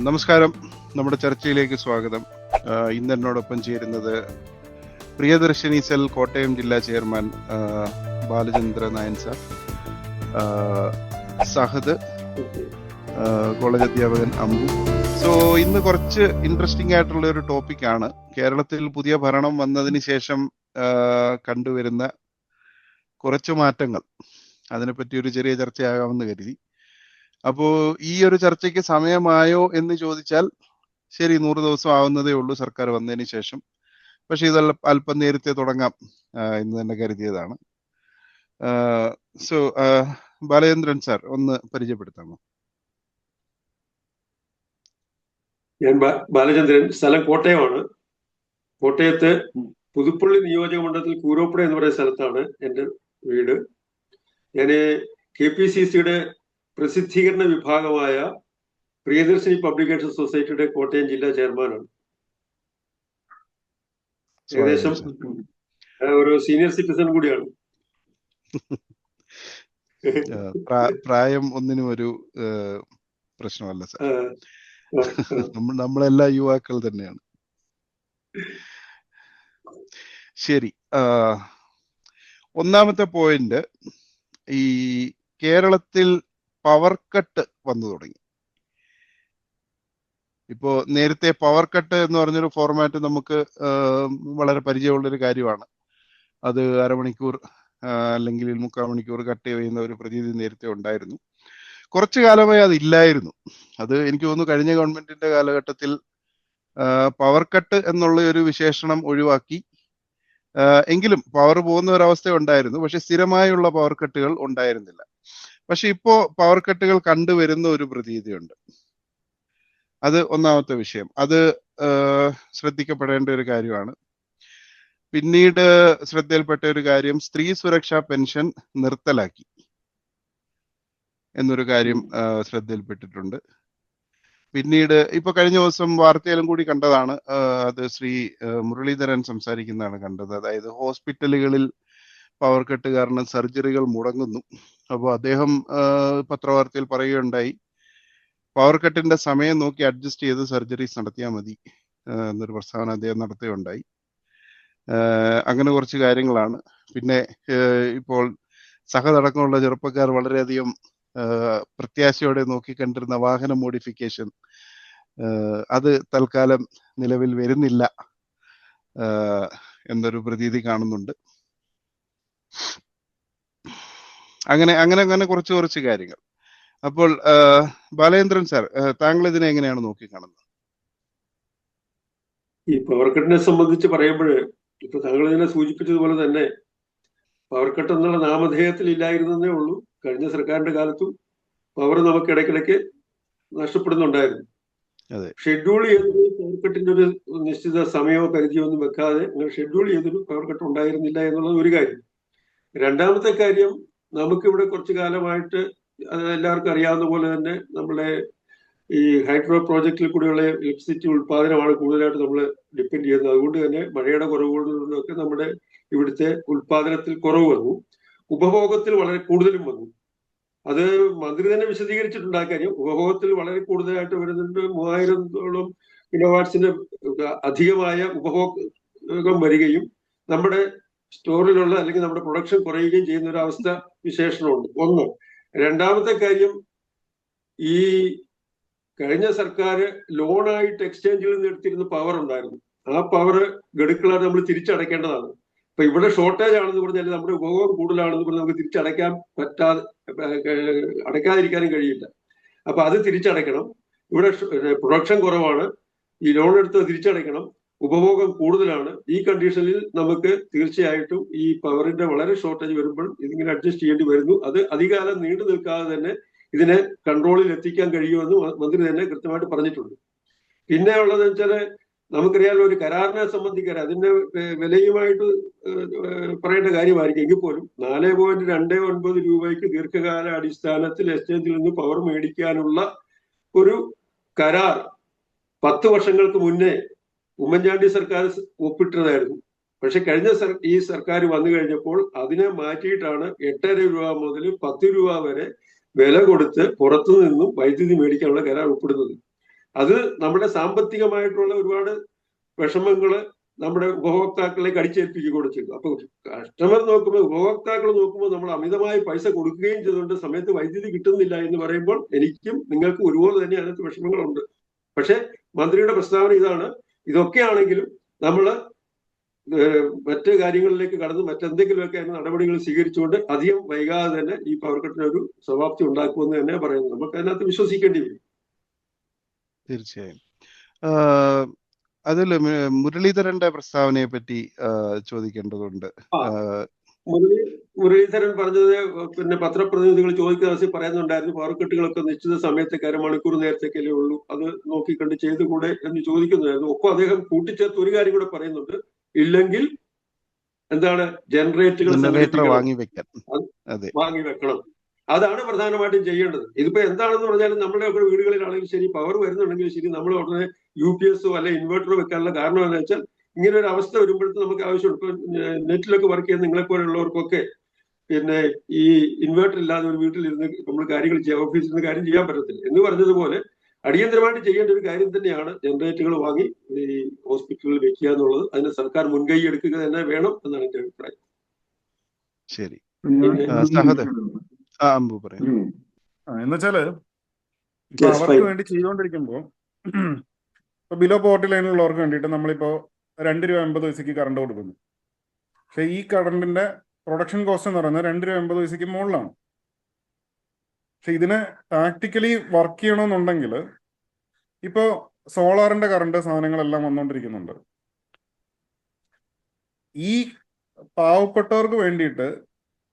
നമസ്കാരം, നമ്മുടെ ചർച്ചയിലേക്ക് സ്വാഗതം. ഇന്ന് എന്നോടൊപ്പം ചേരുന്നത് പ്രിയദർശിനി സെൽ കോട്ടയം ജില്ലാ chairman Balachandra Nair sir, Sahad, college അധ്യാപകൻ അമ്പു. സോ ഇന്ന് കുറച്ച് ഇൻട്രസ്റ്റിംഗ് ആയിട്ടുള്ള ഒരു ടോപ്പിക്കാണ്. കേരളത്തിൽ പുതിയ ഭരണം വന്നതിന് ശേഷം കണ്ടുവരുന്ന കുറച്ച് മാറ്റങ്ങൾ, അതിനെപ്പറ്റി ഒരു ചെറിയ ചർച്ചയാകാമെന്ന് കരുതി. അപ്പോ ഈ ഒരു ചർച്ചയ്ക്ക് സമയമായോ എന്ന് ചോദിച്ചാൽ ശരി, 100 ദിവസം ആവുന്നതേ ഉള്ളൂ സർക്കാർ വന്നതിന് ശേഷം. പക്ഷെ ഇത് അല്പം നേരത്തെ തുടങ്ങാം എന്ന് തന്നെ കരുതിയതാണ്. സോ ബാലചന്ദ്രൻ സാർ ഒന്ന് പരിചയപ്പെടുത്താമോ? ഞാൻ ബാലചന്ദ്രൻ, സ്ഥലം കോട്ടയമാണ്. കോട്ടയത്ത് പുതുപ്പള്ളി നിയോജക മണ്ഡലത്തിൽ കൂരോപ്പുഴ എന്ന് പറയുന്ന സ്ഥലത്താണ് എൻ്റെ വീട്. ഞാൻ KPCCയുടെ പ്രസിദ്ധീകരണ വിഭാഗമായ പ്രിയദർശിനി പബ്ലിക്കേഷൻ സൊസൈറ്റിയുടെ കോട്ടയം ജില്ലാ ചെയർമാനാണ്. ഏകദേശം ഒരു സീനിയർ സിറ്റിസൺ കൂടിയാണ്. പ്രായം ഒന്നിനും ഒരു പ്രശ്നമല്ല സാർ, നമ്മളെല്ലാ യുവാക്കൾ തന്നെയാണ്. ശരി, ഒന്നാമത്തെ പോയിന്റ്, ഈ കേരളത്തിൽ പവർ കട്ട് വന്നു തുടങ്ങി. ഇപ്പോ നേരത്തെ പവർ കട്ട് എന്ന് പറഞ്ഞൊരു ഫോർമാറ്റ് നമുക്ക് വളരെ പരിചയമുള്ളൊരു കാര്യമാണ്. അത് അരമണിക്കൂർ അല്ലെങ്കിൽ 3/4 മണിക്കൂർ കട്ട് ചെയ്യുന്ന ഒരു പ്രതീതി നേരത്തെ ഉണ്ടായിരുന്നു. കുറച്ചു കാലമായി അതില്ലായിരുന്നു. അത് എനിക്ക് തോന്നുന്നു കഴിഞ്ഞ ഗവൺമെന്റിന്റെ കാലഘട്ടത്തിൽ പവർ കട്ട് എന്നുള്ള ഒരു വിശേഷണം ഒഴിവാക്കി. എങ്കിലും പവർ പോകുന്ന ഒരവസ്ഥ ഉണ്ടായിരുന്നു, പക്ഷെ സ്ഥിരമായുള്ള പവർ കട്ടുകൾ ഉണ്ടായിരുന്നില്ല. പക്ഷെ ഇപ്പോ പവർ കട്ടുകൾ കണ്ടുവരുന്ന ഒരു പ്രതീതിയുണ്ട്. അത് ഒന്നാമത്തെ വിഷയം. അത് ശ്രദ്ധിക്കപ്പെടേണ്ട ഒരു കാര്യമാണ്. പിന്നീട് ശ്രദ്ധയിൽപ്പെട്ട ഒരു കാര്യം, സ്ത്രീ സുരക്ഷാ പെൻഷൻ നിർത്തലാക്കി എന്നൊരു കാര്യം ശ്രദ്ധയിൽപ്പെട്ടിട്ടുണ്ട്. പിന്നീട് ഇപ്പൊ കഴിഞ്ഞ ദിവസം വാർത്തയിലും കൂടി കണ്ടതാണ്, അത് ശ്രീ മുരളീധരൻ സംസാരിക്കുന്നതാണ് കണ്ടത്. അതായത് ഹോസ്പിറ്റലുകളിൽ പവർ കട്ട് കാരണം സർജറികൾ മുടങ്ങുന്നു. അപ്പോൾ അദ്ദേഹം പത്രവാർത്തയിൽ പറയുകയുണ്ടായി, പവർ കട്ടിന്റെ സമയം നോക്കി അഡ്ജസ്റ്റ് ചെയ്ത് സർജറീസ് നടത്തിയാൽ മതി എന്നൊരു പ്രസ്താവന അദ്ദേഹം നടത്തുകയുണ്ടായി. അങ്ങനെ കുറച്ച് കാര്യങ്ങളാണ്. പിന്നെ ഇപ്പോൾ സഹതടക്കമുള്ള ചെറുപ്പക്കാർ വളരെയധികം പ്രത്യാശയോടെ നോക്കിക്കണ്ടിരുന്ന വാഹന മോഡിഫിക്കേഷൻ, അത് തൽക്കാലം നിലവിൽ വരുന്നില്ല എന്നൊരു പ്രതീതി കാണുന്നുണ്ട്. അങ്ങനെ കുറച്ച് കാര്യങ്ങൾ. അപ്പോൾ ബാലേന്ദ്രൻ സാർ, താങ്കൾ ഇതിനെ എങ്ങനെയാണ് നോക്കിക്കാണുന്നത്? ഈ പവർ കട്ടിനെ സംബന്ധിച്ച് പറയുമ്പോൾ ഇപ്പൊ താങ്കൾ ഇതിനെ സൂചിപ്പിച്ചതുപോലെ തന്നെ പവർ കട്ട് എന്നുള്ള നാമധേയത്തിൽ ഇല്ലായിരുന്നേ ഉള്ളൂ. കഴിഞ്ഞ സർക്കാരിന്റെ കാലത്തും പവർ നമുക്ക് ഇടയ്ക്കിടയ്ക്ക് നഷ്ടപ്പെടുന്നുണ്ടായിരുന്നു. ഷെഡ്യൂൾ ചെയ്തൊരു പവർ കട്ടിന്റെ ഒരു നിശ്ചിത സമയമോ പരിധിയോ ഒന്നും വെക്കാതെ അങ്ങനെ ഷെഡ്യൂൾ ചെയ്തൊരു പവർ കട്ട് ഉണ്ടായിരുന്നില്ല എന്നുള്ളത് ഒരു കാര്യം. രണ്ടാമത്തെ കാര്യം, നമുക്കിവിടെ കുറച്ചു കാലമായിട്ട് എല്ലാവർക്കും അറിയാവുന്ന പോലെ തന്നെ നമ്മുടെ ഈ ഹൈഡ്രോ പ്രോജക്റ്റിൽ കൂടിയുള്ള ഇലക്ട്രിസിറ്റി ഉൽപാദനമാണ് കൂടുതലായിട്ട് നമ്മൾ ഡിപ്പെൻഡ് ചെയ്യുന്നത്. അതുകൊണ്ട് തന്നെ മഴയുടെ കുറവുകൊണ്ടൊക്കെ നമ്മുടെ ഇവിടുത്തെ ഉൽപാദനത്തിൽ കുറവ് വന്നു, ഉപഭോഗത്തിൽ വളരെ കൂടുതലും വന്നു. അത് മന്ത്രി തന്നെ വിശദീകരിച്ചിട്ടുണ്ട് ആ കാര്യം. ഉപഭോഗത്തിൽ വളരെ കൂടുതലായിട്ട് വരുന്നുണ്ട്. 3000ഓളം കിലോവാട്ട്സിന് അധികമായ ഉപഭോഗം വരികയും നമ്മുടെ സ്റ്റോറിലുള്ള അല്ലെങ്കിൽ നമ്മുടെ പ്രൊഡക്ഷൻ കുറയുകയും ചെയ്യുന്ന ഒരു അവസ്ഥ വിശേഷണമുണ്ട്. ഒന്ന്. രണ്ടാമത്തെ കാര്യം, ഈ കഴിഞ്ഞ സർക്കാർ ലോണായിട്ട് എക്സ്ചേഞ്ചിൽ നിന്ന് എടുത്തിരുന്ന പവർ ഉണ്ടായിരുന്നു. ആ പവർ ഗഡുക്കളായിട്ട് നമ്മൾ തിരിച്ചടയ്ക്കേണ്ടതാണ്. ഇപ്പൊ ഇവിടെ ഷോർട്ടേജ് ആണെന്ന് പറഞ്ഞാൽ നമ്മുടെ ഉപഭോഗം കൂടുതലാണെന്ന് പറഞ്ഞാൽ നമുക്ക് തിരിച്ചടയ്ക്കാൻ അടയ്ക്കാതിരിക്കാനും കഴിയില്ല. അപ്പൊ അത് തിരിച്ചടയ്ക്കണം. ഇവിടെ പ്രൊഡക്ഷൻ കുറവാണ്, ഈ ലോൺ എടുത്ത് തിരിച്ചടയ്ക്കണം, ഉപഭോഗം കൂടുതലാണ്. ഈ കണ്ടീഷനിൽ നമുക്ക് തീർച്ചയായിട്ടും ഈ പവറിന്റെ വളരെ ഷോർട്ടേജ് വരുമ്പോൾ ഇതിങ്ങനെ അഡ്ജസ്റ്റ് ചെയ്യേണ്ടി വരുന്നു. അത് അധികകാലം നീണ്ടു നിൽക്കാതെ തന്നെ ഇതിനെ കൺട്രോളിൽ എത്തിക്കാൻ കഴിയുമെന്ന് മന്ത്രി തന്നെ കൃത്യമായിട്ട് പറഞ്ഞിട്ടുണ്ട്. പിന്നെ ഉള്ളതെന്ന് വെച്ചാല് നമുക്കറിയാലോ, ഒരു കരാറിനെ സംബന്ധിക്കാൻ അതിന്റെ വിലയുമായിട്ട് പറയേണ്ട കാര്യമായിരിക്കും. എങ്കിൽ പോലും 4.29 രൂപയ്ക്ക് ദീർഘകാല അടിസ്ഥാനത്തിൽ എക്സ്ചേഞ്ചിൽ നിന്ന് പവർ മേടിക്കാനുള്ള ഒരു കരാർ 10 വർഷങ്ങൾക്ക് മുന്നേ ഉമ്മൻചാണ്ടി സർക്കാർ ഒപ്പിട്ടതായിരുന്നു. പക്ഷെ കഴിഞ്ഞ ഈ സർക്കാർ വന്നു കഴിഞ്ഞപ്പോൾ അതിനെ മാറ്റിയിട്ടാണ് 8.5 രൂപ മുതൽ 10 രൂപ വരെ വില കൊടുത്ത് പുറത്തു നിന്നും വൈദ്യുതി മേടിക്കാനുള്ള കരാർ ഒപ്പിടുന്നത്. അത് നമ്മുടെ സാമ്പത്തികമായിട്ടുള്ള ഒരുപാട് വിഷമങ്ങള് നമ്മുടെ ഉപഭോക്താക്കളിലേക്ക് അടിച്ചേൽപ്പിക്കുകയും ചെയ്തു. അപ്പൊ കസ്റ്റമർ നോക്കുമ്പോൾ, ഉപഭോക്താക്കൾ നോക്കുമ്പോൾ നമ്മൾ അമിതമായി പൈസ കൊടുക്കുകയും ചെയ്തുകൊണ്ട് സമയത്ത് വൈദ്യുതി കിട്ടുന്നില്ല എന്ന് പറയുമ്പോൾ എനിക്കും നിങ്ങൾക്കും ഒരുപോലെ തന്നെ അതിനകത്ത് വിഷമങ്ങളുണ്ട്. പക്ഷെ മന്ത്രിയുടെ പ്രസ്താവന ഇതാണ്, ഇതൊക്കെയാണെങ്കിലും നമ്മൾ മറ്റ് കാര്യങ്ങളിലേക്ക് കടന്ന് മറ്റെന്തെങ്കിലുമൊക്കെ നടപടികൾ സ്വീകരിച്ചുകൊണ്ട് അധികം വൈകാതെ തന്നെ ഈ പവർ കട്ടിന് ഒരു സമാപ്തി ഉണ്ടാക്കുമെന്ന് തന്നെ പറയുന്നത്. നമുക്ക് അതിനകത്ത് വിശ്വസിക്കേണ്ടി വരും. തീർച്ചയായും. അതിൽ മുരളീധരന്റെ പ്രസ്താവനയെ പറ്റി ചോദിക്കേണ്ടതുണ്ട്. മുരളീധരൻ പറഞ്ഞത്, പിന്നെ പത്രപ്രതിനിധികൾ ചോദിക്കുന്ന ദിവസം പറയുന്നുണ്ടായിരുന്നു, പവർ കട്ടുകളൊക്കെ നിശ്ചിത സമയത്തേക്ക് അരമണിക്കൂർ നേരത്തേക്കല്ലേ ഉള്ളൂ, അത് നോക്കിക്കണ്ട് ചെയ്തുകൂടെ എന്ന് ചോദിക്കുന്നതായിരുന്നു. ഒപ്പം അദ്ദേഹം കൂട്ടിച്ചേർത്ത് ഒരു കാര്യം കൂടെ പറയുന്നുണ്ട്, ഇല്ലെങ്കിൽ എന്താണ്, ജനറേറ്റർ വാങ്ങി വെക്കണം. അതാണ് പ്രധാനമായിട്ടും ചെയ്യേണ്ടത്. ഇതിപ്പോ എന്താണെന്ന് പറഞ്ഞാലും നമ്മുടെ ഒക്കെ വീടുകളിലാണെങ്കിലും ശരി, പവർ വരുന്നുണ്ടെങ്കിലും ശരി, നമ്മൾ ഉടനെ UPS അല്ലെ ഇൻവെർട്ടറോ വെക്കാനുള്ള കാരണം എന്താ വെച്ചാൽ ഇങ്ങനെ ഒരു അവസ്ഥ വരുമ്പോഴത്തെ നമുക്ക് ആവശ്യമുണ്ട്. ഇപ്പൊ നെറ്റിലൊക്കെ വർക്ക് ചെയ്യുന്ന നിങ്ങളെ പോലുള്ളവർക്കൊക്കെ പിന്നെ ഈ ഇൻവെർട്ടർ ഇല്ലാതെ ഒരു വീട്ടിലിരുന്ന് നമ്മൾ കാര്യങ്ങൾ ചെയ്യാം, ഓഫീസിൽ നിന്ന് കാര്യം ചെയ്യാൻ പറ്റത്തില്ല. എന്ന് പറഞ്ഞതുപോലെ അടിയന്തരമായിട്ട് ചെയ്യേണ്ട ഒരു കാര്യം തന്നെയാണ് ജനറേറ്ററുകൾ വാങ്ങി ഈ ഹോസ്പിറ്റലുകളിൽ വെക്കുക എന്നുള്ളത്. അതിന് സർക്കാർ മുൻകൈ എടുക്കുക തന്നെ വേണം എന്നാണ് എന്റെ അഭിപ്രായം. ശരി. എന്നുവെച്ചാല് ഇപ്പൊ അവർക്ക് വേണ്ടി ചെയ്തുകൊണ്ടിരിക്കുമ്പോ ഇപ്പൊ ബിലോ പോവർട്ടി ലൈനിലുള്ളവർക്ക് വേണ്ടിയിട്ട് നമ്മളിപ്പോ ₹2.50 കറണ്ട് കൊടുക്കുന്നു. പക്ഷെ ഈ കറണ്ടിന്റെ പ്രൊഡക്ഷൻ കോസ്റ്റ് എന്ന് പറയുന്നത് ₹2.50 മുകളിലാണ്. പക്ഷെ ഇതിനെ ടാക്ടിക്കലി വർക്ക് ചെയ്യണമെന്നുണ്ടെങ്കിൽ ഇപ്പോ സോളാറിന്റെ കറണ്ട് സാധനങ്ങളെല്ലാം വന്നുകൊണ്ടിരിക്കുന്നുണ്ട്. ഈ പാവപ്പെട്ടവർക്ക് വേണ്ടിയിട്ട്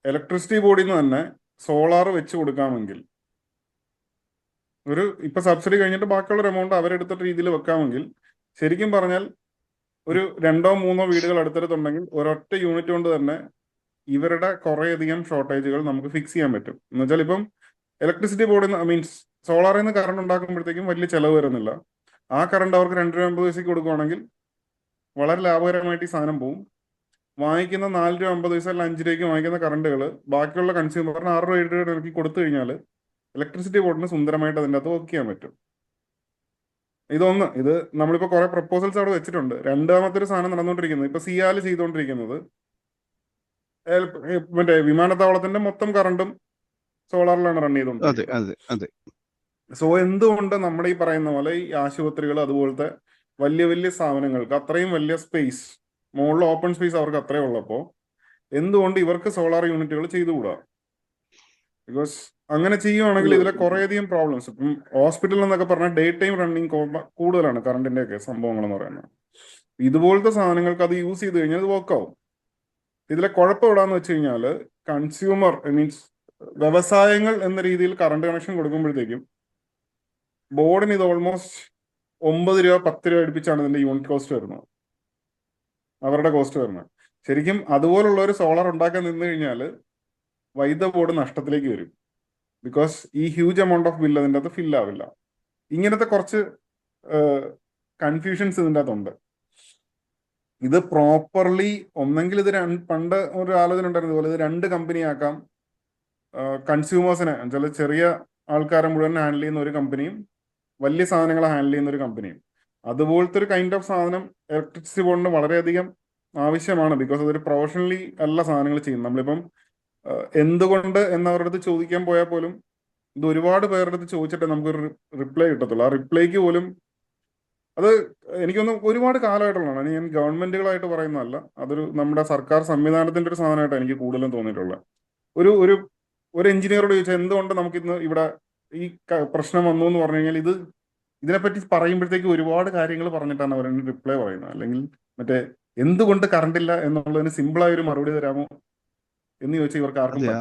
ഇലക്ട്രിസിറ്റി ബോർഡിൽ നിന്ന് തന്നെ സോളാർ വെച്ച് കൊടുക്കാമെങ്കിൽ, ഇപ്പൊ സബ്സിഡി കഴിഞ്ഞിട്ട് ബാക്കിയുള്ള ഒരു എമൗണ്ട് അവരെടുത്തിട്ട് രീതിയിൽ വെക്കാമെങ്കിൽ, ശരിക്കും പറഞ്ഞാൽ ഒരു 2-3 വീടുകൾ അടുത്തടുത്തുണ്ടെങ്കിൽ ഒരൊറ്റ യൂണിറ്റ് കൊണ്ട് തന്നെ ഇവരുടെ കുറേയധികം ഷോർട്ടേജുകൾ നമുക്ക് ഫിക്സ് ചെയ്യാൻ പറ്റും. എന്ന് വെച്ചാൽ ഇപ്പം ഇലക്ട്രിസിറ്റി ബോർഡിൽ നിന്ന് മീൻസ് സോളാറിൽ നിന്ന് കറണ്ട് ഉണ്ടാക്കുമ്പോഴത്തേക്കും വലിയ ചെലവ് വരുന്നില്ല. ആ കറണ്ട് അവർക്ക് ₹2.50 കൊടുക്കുകയാണെങ്കിൽ വളരെ ലാഭകരമായിട്ട് ഈ സാധനം പോവും. വാങ്ങിക്കുന്ന ₹4.50 അല്ല ₹5 വാങ്ങിക്കുന്ന കറണ്ടുകൾ ബാക്കിയുള്ള കൺസ്യൂമറിന് ₹6 ഇറക്കി കൊടുത്തു കഴിഞ്ഞാൽ ഇലക്ട്രിസിറ്റി ബോർഡിന് സുന്ദരമായിട്ട് അതിൻ്റെ അകത്ത് വർക്ക് ചെയ്യാൻ പറ്റും. ഇത് നമ്മളിപ്പോൾ കുറെ പ്രപ്പോസൽസ് അവിടെ വെച്ചിട്ടുണ്ട്. രണ്ടാമത്തെ ഒരു സാധനം നടന്നുകൊണ്ടിരിക്കുന്നത് ഇപ്പൊ സിയാൽ ചെയ്തുകൊണ്ടിരിക്കുന്നത്, മറ്റേ വിമാനത്താവളത്തിന്റെ മൊത്തം കറണ്ടും സോളാറിലാണ് റൺ ചെയ്തുകൊണ്ടിരിക്കുന്നത്. സോ എന്തുകൊണ്ട് നമ്മുടെ ഈ പറയുന്ന പോലെ ഈ ആശുപത്രികൾ അതുപോലത്തെ വലിയ വലിയ സ്ഥാപനങ്ങൾക്ക് അത്രയും വലിയ സ്പേസ്, മുകളിൽ ഓപ്പൺ സ്പേസ് അവർക്ക് അത്രയും ഉള്ളപ്പോ എന്തുകൊണ്ട് ഇവർക്ക് സോളാർ യൂണിറ്റുകൾ ചെയ്തുകൂടാ? ബിക്കോസ് അങ്ങനെ ചെയ്യുവാണെങ്കിൽ ഇതിലെ കുറേയധികം പ്രോബ്ലംസ്, ഇപ്പം ഹോസ്പിറ്റൽ എന്നൊക്കെ പറഞ്ഞാൽ ഡേ ടൈം റണ്ണിങ് കൂടുതലാണ് കറണ്ടിന്റെ ഒക്കെ സംഭവങ്ങൾ എന്ന് പറയുന്നത്. ഇതുപോലത്തെ സാധനങ്ങൾക്ക് അത് യൂസ് ചെയ്ത് കഴിഞ്ഞാൽ ഇത് വർക്കാവും. ഇതിലെ കുഴപ്പം എവിടാന്ന് വെച്ച് കഴിഞ്ഞാൽ കൺസ്യൂമർ മീൻസ് വ്യവസായങ്ങൾ എന്ന രീതിയിൽ കറണ്ട് കണക്ഷൻ കൊടുക്കുമ്പോഴത്തേക്കും ബോർഡിന് ഇത് ഓൾമോസ്റ്റ് ₹9 ₹10 അടുപ്പിച്ചാണ് ഇതിന്റെ യൂണിറ്റ് കോസ്റ്റ് വരുന്നത്, അവരുടെ കോസ്റ്റ് വരുന്നത്. ശരിക്കും അതുപോലുള്ള ഒരു സോളാർ ഉണ്ടാക്കാൻ നിന്ന് കഴിഞ്ഞാൽ വൈദ്യുത ബോർഡ് നഷ്ടത്തിലേക്ക് വരും. ബിക്കോസ് ഈ ഹ്യൂജ് എമൗണ്ട് ഓഫ് ബില്ല് അതിൻ്റെ അകത്ത് ഫിൽ ആവില്ല. ഇങ്ങനത്തെ കുറച്ച് കൺഫ്യൂഷൻസ് ഇതിൻ്റെ അകത്തുണ്ട്. ഇത് പ്രോപ്പർലി ഒന്നെങ്കിൽ ഇത് പണ്ട് ഒരു ആലോചന ഉണ്ടായിരുന്ന പോലെ ഇത് 2 കമ്പനി ആക്കാം. കൺസ്യൂമേഴ്സിനെ ചില ചെറിയ ആൾക്കാരെ മുഴുവൻ ഹാൻഡിൽ ചെയ്യുന്ന ഒരു കമ്പനിയും വലിയ സാധനങ്ങളെ ഹാൻഡിൽ ചെയ്യുന്ന ഒരു കമ്പനിയും. അതുപോലത്തെ ഒരു കൈൻഡ് ഓഫ് സാധനം ഇലക്ട്രിസിറ്റി ബോർഡിന് വളരെയധികം ആവശ്യമാണ്. ബിക്കോസ് അതൊരു പ്രൊഫഷണലി അല്ല സാധനങ്ങൾ ചെയ്യുന്നത്. നമ്മളിപ്പം എന്തുകൊണ്ട് എന്നവരുടെ അടുത്ത് ചോദിക്കാൻ പോയാൽ പോലും ഇത് ഒരുപാട് പേരുടെ അടുത്ത് ചോദിച്ചിട്ടേ നമുക്കൊരു റിപ്ലൈ കിട്ടത്തുള്ളൂ. ആ റിപ്ലൈക്ക് പോലും അത് എനിക്കൊന്നും ഒരുപാട് കാലമായിട്ടുള്ളതാണ്. ഞാൻ ഗവൺമെന്റുകളായിട്ട് പറയുന്നതല്ല, അതൊരു നമ്മുടെ സർക്കാർ സംവിധാനത്തിന്റെ ഒരു സാധനമായിട്ടാണ് എനിക്ക് കൂടുതലും തോന്നിയിട്ടുള്ളത്. ഒരു എഞ്ചിനീയറോട് ചോദിച്ചാൽ എന്തുകൊണ്ട് നമുക്കിന്ന് ഇവിടെ ഈ പ്രശ്നം വന്നു എന്ന് പറഞ്ഞു കഴിഞ്ഞാൽ ഇതിനെപ്പറ്റി പറയുമ്പോഴത്തേക്ക് ഒരുപാട് കാര്യങ്ങൾ പറഞ്ഞിട്ടാണ് അവർ റിപ്ലൈ പറയുന്നത്. അല്ലെങ്കിൽ മറ്റേ എന്തുകൊണ്ട് കറണ്ട് ഇല്ല എന്നുള്ളതിന് സിമ്പിളായ ഒരു മറുപടി തരാമോ എന്ന് ചോദിച്ചാൽ ഇവർക്ക് ആർക്കും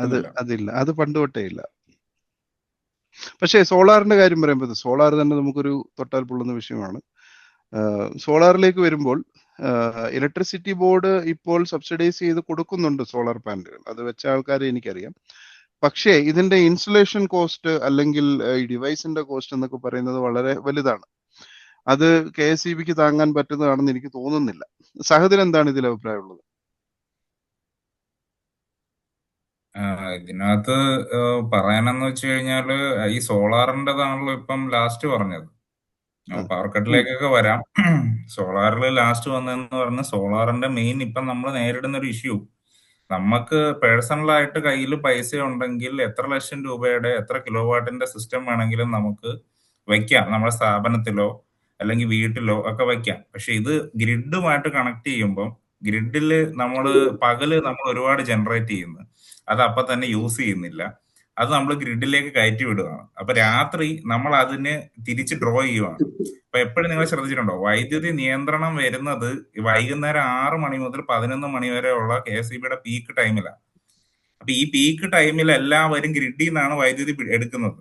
അതില്ല. അത് പണ്ട് തൊട്ടേ ഇല്ല. പക്ഷേ സോളാറിന്റെ കാര്യം പറയുമ്പോൾ സോളാർ തന്നെ നമുക്കൊരു തൊട്ടാൽ പൊള്ളുന്ന വിഷയമാണ്. സോളാറിലേക്ക് വരുമ്പോൾ ഇലക്ട്രിസിറ്റി ബോർഡ് ഇപ്പോൾ സബ്സിഡൈസ് ചെയ്ത് കൊടുക്കുന്നുണ്ട് സോളാർ പാനലുകൾ. അത് വെച്ച ആൾക്കാരെ എനിക്കറിയാം. പക്ഷേ ഇതിന്റെ ഇൻസുലേഷൻ കോസ്റ്റ് അല്ലെങ്കിൽ ഈ ഡിവൈസിന്റെ കോസ്റ്റ് എന്നൊക്കെ പറയുന്നത് വളരെ വലുതാണ്. അത് KSEBക്ക് താങ്ങാൻ പറ്റുന്നതാണെന്ന് എനിക്ക് തോന്നുന്നില്ല. സഹദിന് എന്താണ് ഇതിൽ അഭിപ്രായമുള്ളത്? ഇതിനകത്ത് പറയാനെന്ന് വെച്ച് കഴിഞ്ഞാല് ഈ സോളാറിൻ്റെതാണല്ലോ ഇപ്പം ലാസ്റ്റ് പറഞ്ഞത്. പവർ കട്ടിലേക്കൊക്കെ വരാം. സോളാറിൽ ലാസ്റ്റ് വന്നതെന്ന് പറഞ്ഞാൽ സോളാറിന്റെ മെയിൻ ഇപ്പം നമ്മൾ നേരിടുന്ന ഒരു ഇഷ്യൂ, നമുക്ക് പേഴ്സണലായിട്ട് കയ്യിൽ പൈസ ഉണ്ടെങ്കിൽ എത്ര ലക്ഷം രൂപയുടെ എത്ര കിലോ വാട്ടിന്റെ സിസ്റ്റം വേണമെങ്കിലും നമുക്ക് വയ്ക്കാം, നമ്മുടെ സ്ഥാപനത്തിലോ അല്ലെങ്കിൽ വീട്ടിലോ ഒക്കെ വയ്ക്കാം. പക്ഷെ ഇത് ഗ്രിഡുമായിട്ട് കണക്ട് ചെയ്യുമ്പോൾ ഗ്രിഡിൽ പകല് നമ്മൾ ഒരുപാട് ജനറേറ്റ് ചെയ്യുന്നു, അത് അപ്പൊ തന്നെ യൂസ് ചെയ്യുന്നില്ല, അത് നമ്മൾ ഗ്രിഡിലേക്ക് കയറ്റി വിടുകയാണ്. അപ്പൊ രാത്രി നമ്മൾ അതിന് തിരിച്ച് ഡ്രോ ചെയ്യുവാണ്. അപ്പൊ എപ്പോഴും നിങ്ങൾ ശ്രദ്ധിച്ചിട്ടുണ്ടോ, വൈദ്യുതി നിയന്ത്രണം വരുന്നത് വൈകുന്നേരം 6 മണി മുതൽ 11 മണി വരെ ഉള്ള KSEBിയുടെ പീക്ക് ടൈമിലാണ്. അപ്പൊ ഈ പീക്ക് ടൈമിൽ എല്ലാവരും ഗ്രിഡിൽ നിന്നാണ് വൈദ്യുതി എടുക്കുന്നത്.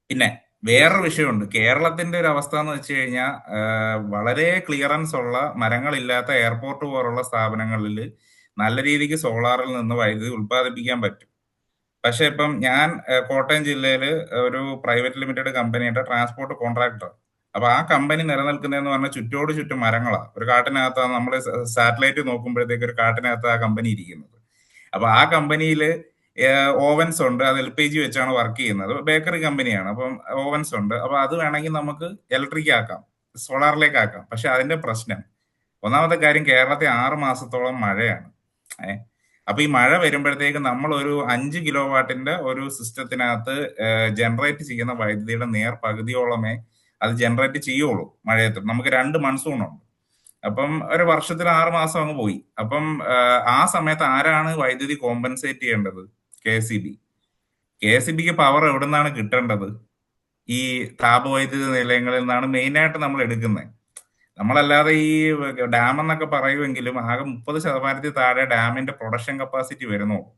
പിന്നെ വേറൊരു വിഷയമുണ്ട്, കേരളത്തിന്റെ ഒരു അവസ്ഥ എന്ന് വെച്ച് കഴിഞ്ഞാൽ വളരെ ക്ലിയറൻസ് ഉള്ള മരങ്ങളില്ലാത്ത എയർപോർട്ട് പോലുള്ള സ്ഥാപനങ്ങളിൽ നല്ല രീതിക്ക് സോളാറിൽ നിന്ന് വൈദ്യുതി ഉൽപ്പാദിപ്പിക്കാൻ പറ്റും. പക്ഷെ ഇപ്പം ഞാൻ കോട്ടയം ജില്ലയിൽ ഒരു പ്രൈവറ്റ് ലിമിറ്റഡ് കമ്പനിയുടെ ട്രാൻസ്പോർട്ട് കോൺട്രാക്ടർ. അപ്പൊ ആ കമ്പനി നിലനിൽക്കുന്നതെന്ന് പറഞ്ഞാൽ ചുറ്റോട് ചുറ്റും മരങ്ങളാണ്. ഒരു കാട്ടിനകത്താണ്, നമ്മൾ സാറ്റലൈറ്റ് നോക്കുമ്പോഴത്തേക്ക് ഒരു കാട്ടിനകത്ത് ആ കമ്പനി ഇരിക്കുന്നത്. അപ്പൊ ആ കമ്പനിയിൽ ഓവൻസ് ഉണ്ട്, അത് LPG വെച്ചാണ് വർക്ക് ചെയ്യുന്നത്, ബേക്കറി കമ്പനിയാണ്. അപ്പം ഓവൻസ് ഉണ്ട്. അപ്പൊ അത് വേണമെങ്കിൽ നമുക്ക് ഇലക്ട്രിക് ആക്കാം, സോളാറിലേക്ക് ആക്കാം. പക്ഷെ അതിന്റെ പ്രശ്നം, ഒന്നാമത്തെ കാര്യം, കേരളത്തിൽ 6 മാസത്തോളം മഴയാണ്. അപ്പൊ ഈ മഴ വരുമ്പോഴത്തേക്ക് നമ്മൾ ഒരു 5 കിലോ വാട്ടിന്റെ ഒരു സിസ്റ്റത്തിനകത്ത് ജനറേറ്റ് ചെയ്യുന്ന വൈദ്യുതിയുടെ പകുതിയോളമേ അത് ജനറേറ്റ് ചെയ്യുള്ളൂ മഴയത്ത്. നമുക്ക് 2 മൺസൂണുണ്ട്. അപ്പം ഒരു വർഷത്തിൽ 6 മാസം അങ്ങ് പോയി. അപ്പം ആ സമയത്ത് ആരാണ് വൈദ്യുതി കോമ്പൻസേറ്റ് ചെയ്യേണ്ടത്? KSEBിക്ക് പവർ എവിടെ നിന്നാണ് കിട്ടേണ്ടത്? ഈ താപവൈദ്യുതി നിലയങ്ങളിൽ നിന്നാണ് മെയിനായിട്ട് നമ്മൾ എടുക്കുന്നത്. നമ്മളല്ലാതെ ഈ ഡാം എന്നൊക്കെ പറയുമെങ്കിലും ആകെ 30% താഴെ ഡാമിന്റെ പ്രൊഡക്ഷൻ കപ്പാസിറ്റി വരുന്നുള്ളൂ.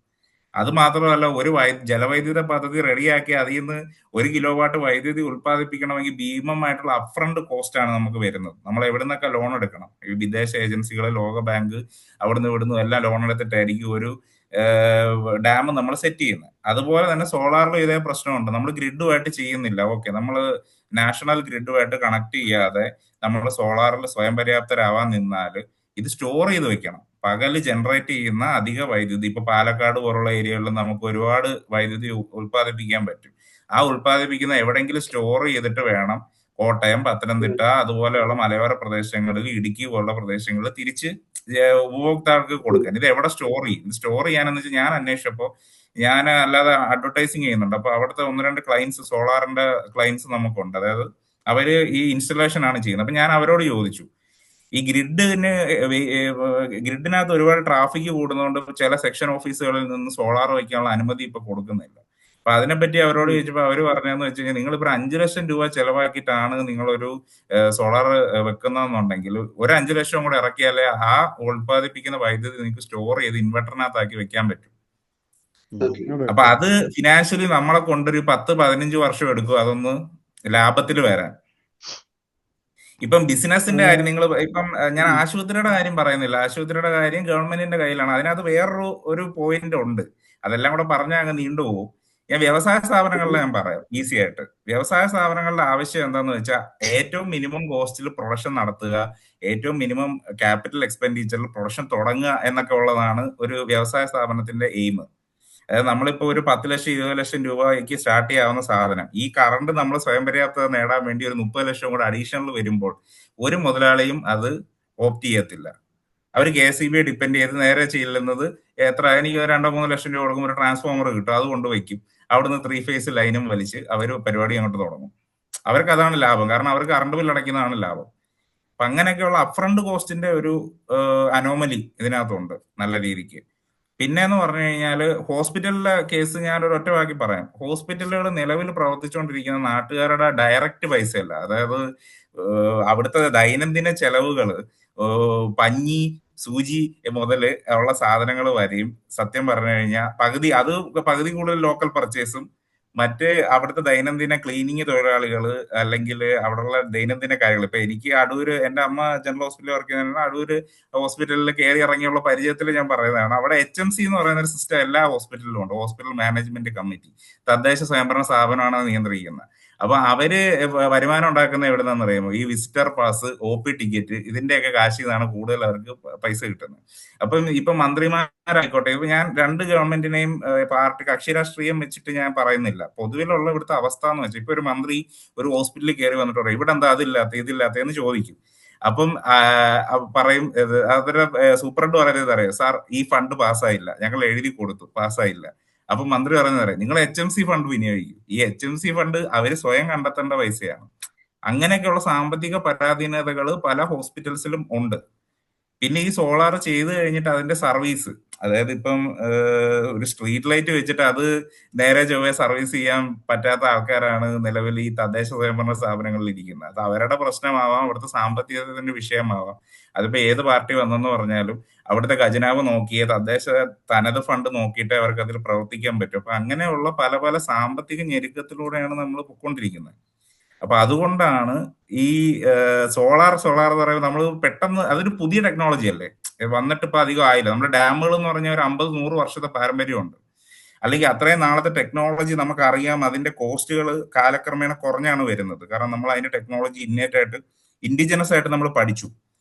അത് മാത്രമല്ല, ഒരു ജലവൈദ്യുത പദ്ധതി റെഡിയാക്കി അതിൽ നിന്ന് 1 കിലോ വാട്ട് വൈദ്യുതി ഉൽപ്പാദിപ്പിക്കണമെങ്കിൽ ഭീമമായിട്ടുള്ള അപ്ഫ്രണ്ട് കോസ്റ്റ് ആണ് നമുക്ക് വരുന്നത്. നമ്മൾ എവിടെ നിന്നൊക്കെ ലോൺ എടുക്കണം? ഈ വിദേശ ഏജൻസികൾ, ലോക ബാങ്ക്, അവിടുന്ന് ഇവിടുന്ന് എല്ലാം ലോൺ എടുത്തിട്ടായിരിക്കും ഒരു ഡാം നമ്മൾ സെറ്റ് ചെയ്യുന്നത്. അതുപോലെ തന്നെ സോളാറിലും ഇതേ പ്രശ്നമുണ്ട്. നമ്മൾ ഗ്രിഡുമായിട്ട് ചെയ്യുന്നില്ല. ഓക്കെ, നമ്മൾ നാഷണൽ ഗ്രിഡുമായിട്ട് കണക്ട് ചെയ്യാതെ നമ്മൾ സോളാറിൽ സ്വയം പര്യാപ്തരാവാൻ നിന്നാൽ ഇത് സ്റ്റോർ ചെയ്ത് വെക്കണം. പകല് ജനറേറ്റ് ചെയ്യുന്ന അധിക വൈദ്യുതി, ഇപ്പൊ പാലക്കാട് പോലുള്ള ഏരിയകളിൽ നമുക്ക് ഒരുപാട് വൈദ്യുതി ഉൽപ്പാദിപ്പിക്കാൻ പറ്റും. ആ ഉൽപ്പാദിപ്പിക്കുന്ന എവിടെയെങ്കിലും സ്റ്റോർ ചെയ്തിട്ട് വേണം കോട്ടയം, പത്തനംതിട്ട അതുപോലെയുള്ള മലയോര പ്രദേശങ്ങളിൽ, ഇടുക്കി പോലുള്ള പ്രദേശങ്ങളിൽ തിരിച്ച് ഉപഭോക്താക്കൾക്ക് കൊടുക്കാൻ. ഇത് എവിടെ സ്റ്റോർ ചെയ്യും? സ്റ്റോർ ചെയ്യാനെന്ന് വെച്ചാൽ ഞാൻ അന്വേഷിച്ചപ്പോൾ, ഞാൻ അല്ലാതെ അഡ്വർടൈസിങ് ചെയ്യുന്നുണ്ട്. അപ്പൊ അവിടുത്തെ 1-2 ക്ലയൻസ്, സോളാറിന്റെ ക്ലയൻസ് നമുക്കുണ്ട്. അതായത് അവര് ഈ ഇൻസ്റ്റലേഷൻ ആണ് ചെയ്യുന്നത്. അപ്പൊ ഞാൻ അവരോട് ചോദിച്ചു, ഈ ഗ്രിഡിനകത്ത് ഒരുപാട് ട്രാഫിക് കൂടുന്നതുകൊണ്ട് ചില സെക്ഷൻ ഓഫീസുകളിൽ നിന്ന് സോളാർ വയ്ക്കാനുള്ള അനുമതി ഇപ്പൊ കൊടുക്കുന്നില്ല. അപ്പൊ അതിനെപ്പറ്റി അവരോട് ചോദിച്ചപ്പോൾ അവര് പറഞ്ഞതെന്ന് വെച്ച് കഴിഞ്ഞാൽ, നിങ്ങളിപ്പോ 5 ലക്ഷം രൂപ ചെലവാക്കിയിട്ടാണ് നിങ്ങളൊരു സോളാർ വെക്കുന്നതെന്നുണ്ടെങ്കിൽ ഒരു 5 ലക്ഷം കൂടെ ഇറക്കിയാലേ ആ ഉൽപ്പാദിപ്പിക്കുന്ന വൈദ്യുതി നിങ്ങൾക്ക് സ്റ്റോർ ചെയ്ത് ഇൻവെർട്ടറിനകത്താക്കി വെക്കാൻ പറ്റും. അപ്പൊ അത് ഫിനാൻഷ്യലി നമ്മളെ കൊണ്ടൊരു 10-15 വർഷം എടുക്കും അതൊന്ന് ലാഭത്തിൽ വരാൻ. ഇപ്പം ബിസിനസിന്റെ കാര്യം, നിങ്ങൾ ഇപ്പം ഞാൻ ആശുപത്രിയുടെ കാര്യം പറയുന്നില്ല, ആശുപത്രിയുടെ കാര്യം ഗവൺമെന്റിന്റെ കയ്യിലാണ്. അതിനകത്ത് വേറൊരു പോയിന്റ് ഉണ്ട്, അതെല്ലാം കൂടെ പറഞ്ഞാൽ അങ്ങ് നീണ്ടുപോകും. ഞാൻ വ്യവസായ സ്ഥാപനങ്ങളിലെ ഞാൻ പറയാം ഈസി ആയിട്ട്. വ്യവസായ സ്ഥാപനങ്ങളുടെ ആവശ്യം എന്താന്ന് വെച്ചാൽ, ഏറ്റവും മിനിമം കോസ്റ്റിൽ പ്രൊഡക്ഷൻ നടത്തുക, ഏറ്റവും മിനിമം ക്യാപിറ്റൽ എക്സ്പെൻഡിച്ചറിൽ പ്രൊഡക്ഷൻ തുടങ്ങുക എന്നൊക്കെ ഉള്ളതാണ് ഒരു വ്യവസായ സ്ഥാപനത്തിന്റെ എയിം. അതായത് നമ്മളിപ്പോ ഒരു 10 ലക്ഷം 20 ലക്ഷം രൂപയ്ക്ക് സ്റ്റാർട്ട് ചെയ്യാവുന്ന സാധനം, ഈ കറണ്ട് നമ്മൾ സ്വയം പര്യാപ്തത നേടാൻ വേണ്ടി ഒരു 30 ലക്ഷം കൂടെ അഡീഷണൽ വരുമ്പോൾ ഒരു മുതലാളിയും അത് ഓപ്റ്റ് ചെയ്യത്തില്ല. അവർ KSEBിയെ ഡിപ്പെൻഡ് ചെയ്ത് നേരെ ചെല്ലുന്നത്, എത്ര എനിക്ക് 2-3 ലക്ഷം രൂപ കൊടുക്കുമ്പോൾ ഒരു ട്രാൻസ്ഫോമർ കിട്ടും, അത് കൊണ്ടുവയ്ക്കും. അവിടുന്ന് 3 ഫേസ് ലൈനും വലിച്ച് അവർ പരിപാടി അങ്ങോട്ട് തുടങ്ങും. അവർക്ക് അതാണ് ലാഭം, കാരണം അവർക്ക് കറണ്ട് ബിൽ അടയ്ക്കുന്നതാണ് ലാഭം. അപ്പൊ അങ്ങനെയൊക്കെയുള്ള അപ്ഫ്രണ്ട് കോസ്റ്റിന്റെ ഒരു അനോമലി ഇതിനകത്തുണ്ട് നല്ല രീതിക്ക്. പിന്നെന്ന് പറഞ്ഞു കഴിഞ്ഞാല് ഹോസ്പിറ്റലിലെ കേസ് ഞാൻ ഒരു ഒറ്റ വാക്കി പറയാം. ഹോസ്പിറ്റലുകൾ നിലവിൽ പ്രവർത്തിച്ചുകൊണ്ടിരിക്കുന്ന നാട്ടുകാരുടെ ഡയറക്റ്റ് പൈസയല്ല. അതായത് അവിടുത്തെ ദൈനംദിന ചെലവുകള്, പഞ്ഞി, സൂചി മുതൽ ഉള്ള സാധനങ്ങൾ വരെയും സത്യം പറഞ്ഞു കഴിഞ്ഞാൽ പകുതി കൂടുതൽ ലോക്കൽ പർച്ചേസും മറ്റ് അവിടുത്തെ ദൈനംദിന ക്ലീനിങ് തൊഴിലാളികൾ, അല്ലെങ്കിൽ അവിടെയുള്ള ദൈനംദിന കാര്യങ്ങൾ. ഇപ്പൊ എനിക്ക് അടൂര്, എന്റെ അമ്മ ജനറൽ ഹോസ്പിറ്റലിൽ വർക്ക് ചെയ്യുന്ന അടൂര് ഹോസ്പിറ്റലിൽ കയറി ഇറങ്ങിയുള്ള പരിചയത്തിൽ ഞാൻ പറയുന്നതാണ്. അവിടെ HMC എന്ന് പറയുന്ന ഒരു സിസ്റ്റം എല്ലാ ഹോസ്പിറ്റലിലും ഉണ്ട്. ഹോസ്പിറ്റൽ മാനേജ്മെന്റ് കമ്മിറ്റി, തദ്ദേശ സ്വയംഭരണ സ്ഥാപനമാണ് നിയന്ത്രിക്കുന്നത്. അപ്പൊ അവര് വരുമാനം ഉണ്ടാക്കുന്ന എവിടെ നിന്നാന്ന് അറിയുമോ? ഈ വിസിറ്റർ പാസ്, OP ടിക്കറ്റ്, ഇതിന്റെയൊക്കെ കാശിൽ നിന്നാണ് കൂടുതൽ അവർക്ക് പൈസ കിട്ടുന്നത്. അപ്പം ഇപ്പൊ മന്ത്രിമാർ ആയിക്കോട്ടെ, ഇപ്പൊ ഞാൻ രണ്ട് ഗവൺമെന്റിനെയും പാർട്ടി കക്ഷി രാഷ്ട്രീയം വെച്ചിട്ട് ഞാൻ പറയുന്നില്ല. പൊതുവിലുള്ള ഇവിടുത്തെ അവസ്ഥ എന്ന് വെച്ചാൽ ഇപ്പൊ ഒരു മന്ത്രി ഒരു ഹോസ്പിറ്റലിൽ കയറി വന്നിട്ട് പറയും ഇവിടെ എന്താ അതില്ലാത്ത ഇതില്ലാത്ത എന്ന് ചോദിക്കും. അപ്പം പറയും അവരുടെ സൂപ്രണ്ട് പറയുന്നത് അറിയാം, സാർ ഈ ഫണ്ട് പാസ്സായില്ല, ഞങ്ങൾ എഴുതി കൊടുത്തു പാസ്സായില്ല. അപ്പൊ മന്ത്രി പറയുന്നത് അറിയാം, നിങ്ങൾ HMC ഫണ്ട് വിനിയോഗിക്കും. ഈ HMC ഫണ്ട് അവര് സ്വയം കണ്ടെത്തേണ്ട പൈസയാണ്. അങ്ങനെയൊക്കെയുള്ള സാമ്പത്തിക പരാധീനതകൾ പല ഹോസ്പിറ്റൽസിലും ഉണ്ട്. പിന്നെ ഈ സോളാർ ചെയ്ത് കഴിഞ്ഞിട്ട് അതിന്റെ സർവീസ്, അതായത് ഇപ്പം ഒരു സ്ട്രീറ്റ് ലൈറ്റ് വെച്ചിട്ട് അത് നേരെ ചൊവ്വേ സർവീസ് ചെയ്യാൻ പറ്റാത്ത ആൾക്കാരാണ് നിലവിൽ ഈ തദ്ദേശ സ്വയംഭരണ സ്ഥാപനങ്ങളിൽ ഇരിക്കുന്നത്. അത് അവരുടെ പ്രശ്നമാവാം, അവിടുത്തെ സാമ്പത്തികത്തിന്റെ വിഷയമാവാം. അതിപ്പോ ഏത് പാർട്ടി വന്നെന്ന് പറഞ്ഞാലും അവിടുത്തെ ഖജനാവ് നോക്കിയേ തദ്ദേശ തനത് ഫണ്ട് നോക്കിയിട്ടേ അവർക്ക് അതിൽ പ്രവർത്തിക്കാൻ പറ്റും. അപ്പൊ അങ്ങനെയുള്ള പല പല സാമ്പത്തിക ഞെരുക്കത്തിലൂടെയാണ് നമ്മൾ പൊയ്ക്കൊണ്ടിരിക്കുന്നത്. അപ്പൊ അതുകൊണ്ടാണ് ഈ സോളാർ എന്ന് പറയുമ്പോൾ നമ്മൾ പെട്ടെന്ന്, അതൊരു പുതിയ ടെക്നോളജി അല്ലേ, വന്നിട്ട് ഇപ്പൊ അധികം ആയില്ല. നമ്മുടെ ഡാമുകൾ എന്ന് പറഞ്ഞാൽ ഒരു 50-100 വർഷത്തെ പാരമ്പര്യമുണ്ട്. അല്ലെങ്കിൽ അത്രയും നാളത്തെ ടെക്നോളജി നമുക്കറിയാം. അതിന്റെ കോസ്റ്റുകൾ കാലക്രമേണ കുറഞ്ഞാണ് വരുന്നത്. കാരണം നമ്മൾ അതിന്റെ ടെക്നോളജി ഇന്നേറ്റ് ആയിട്ട് ഇൻഡിജിനസ് ആയിട്ട് നമ്മൾ പഠിച്ചു.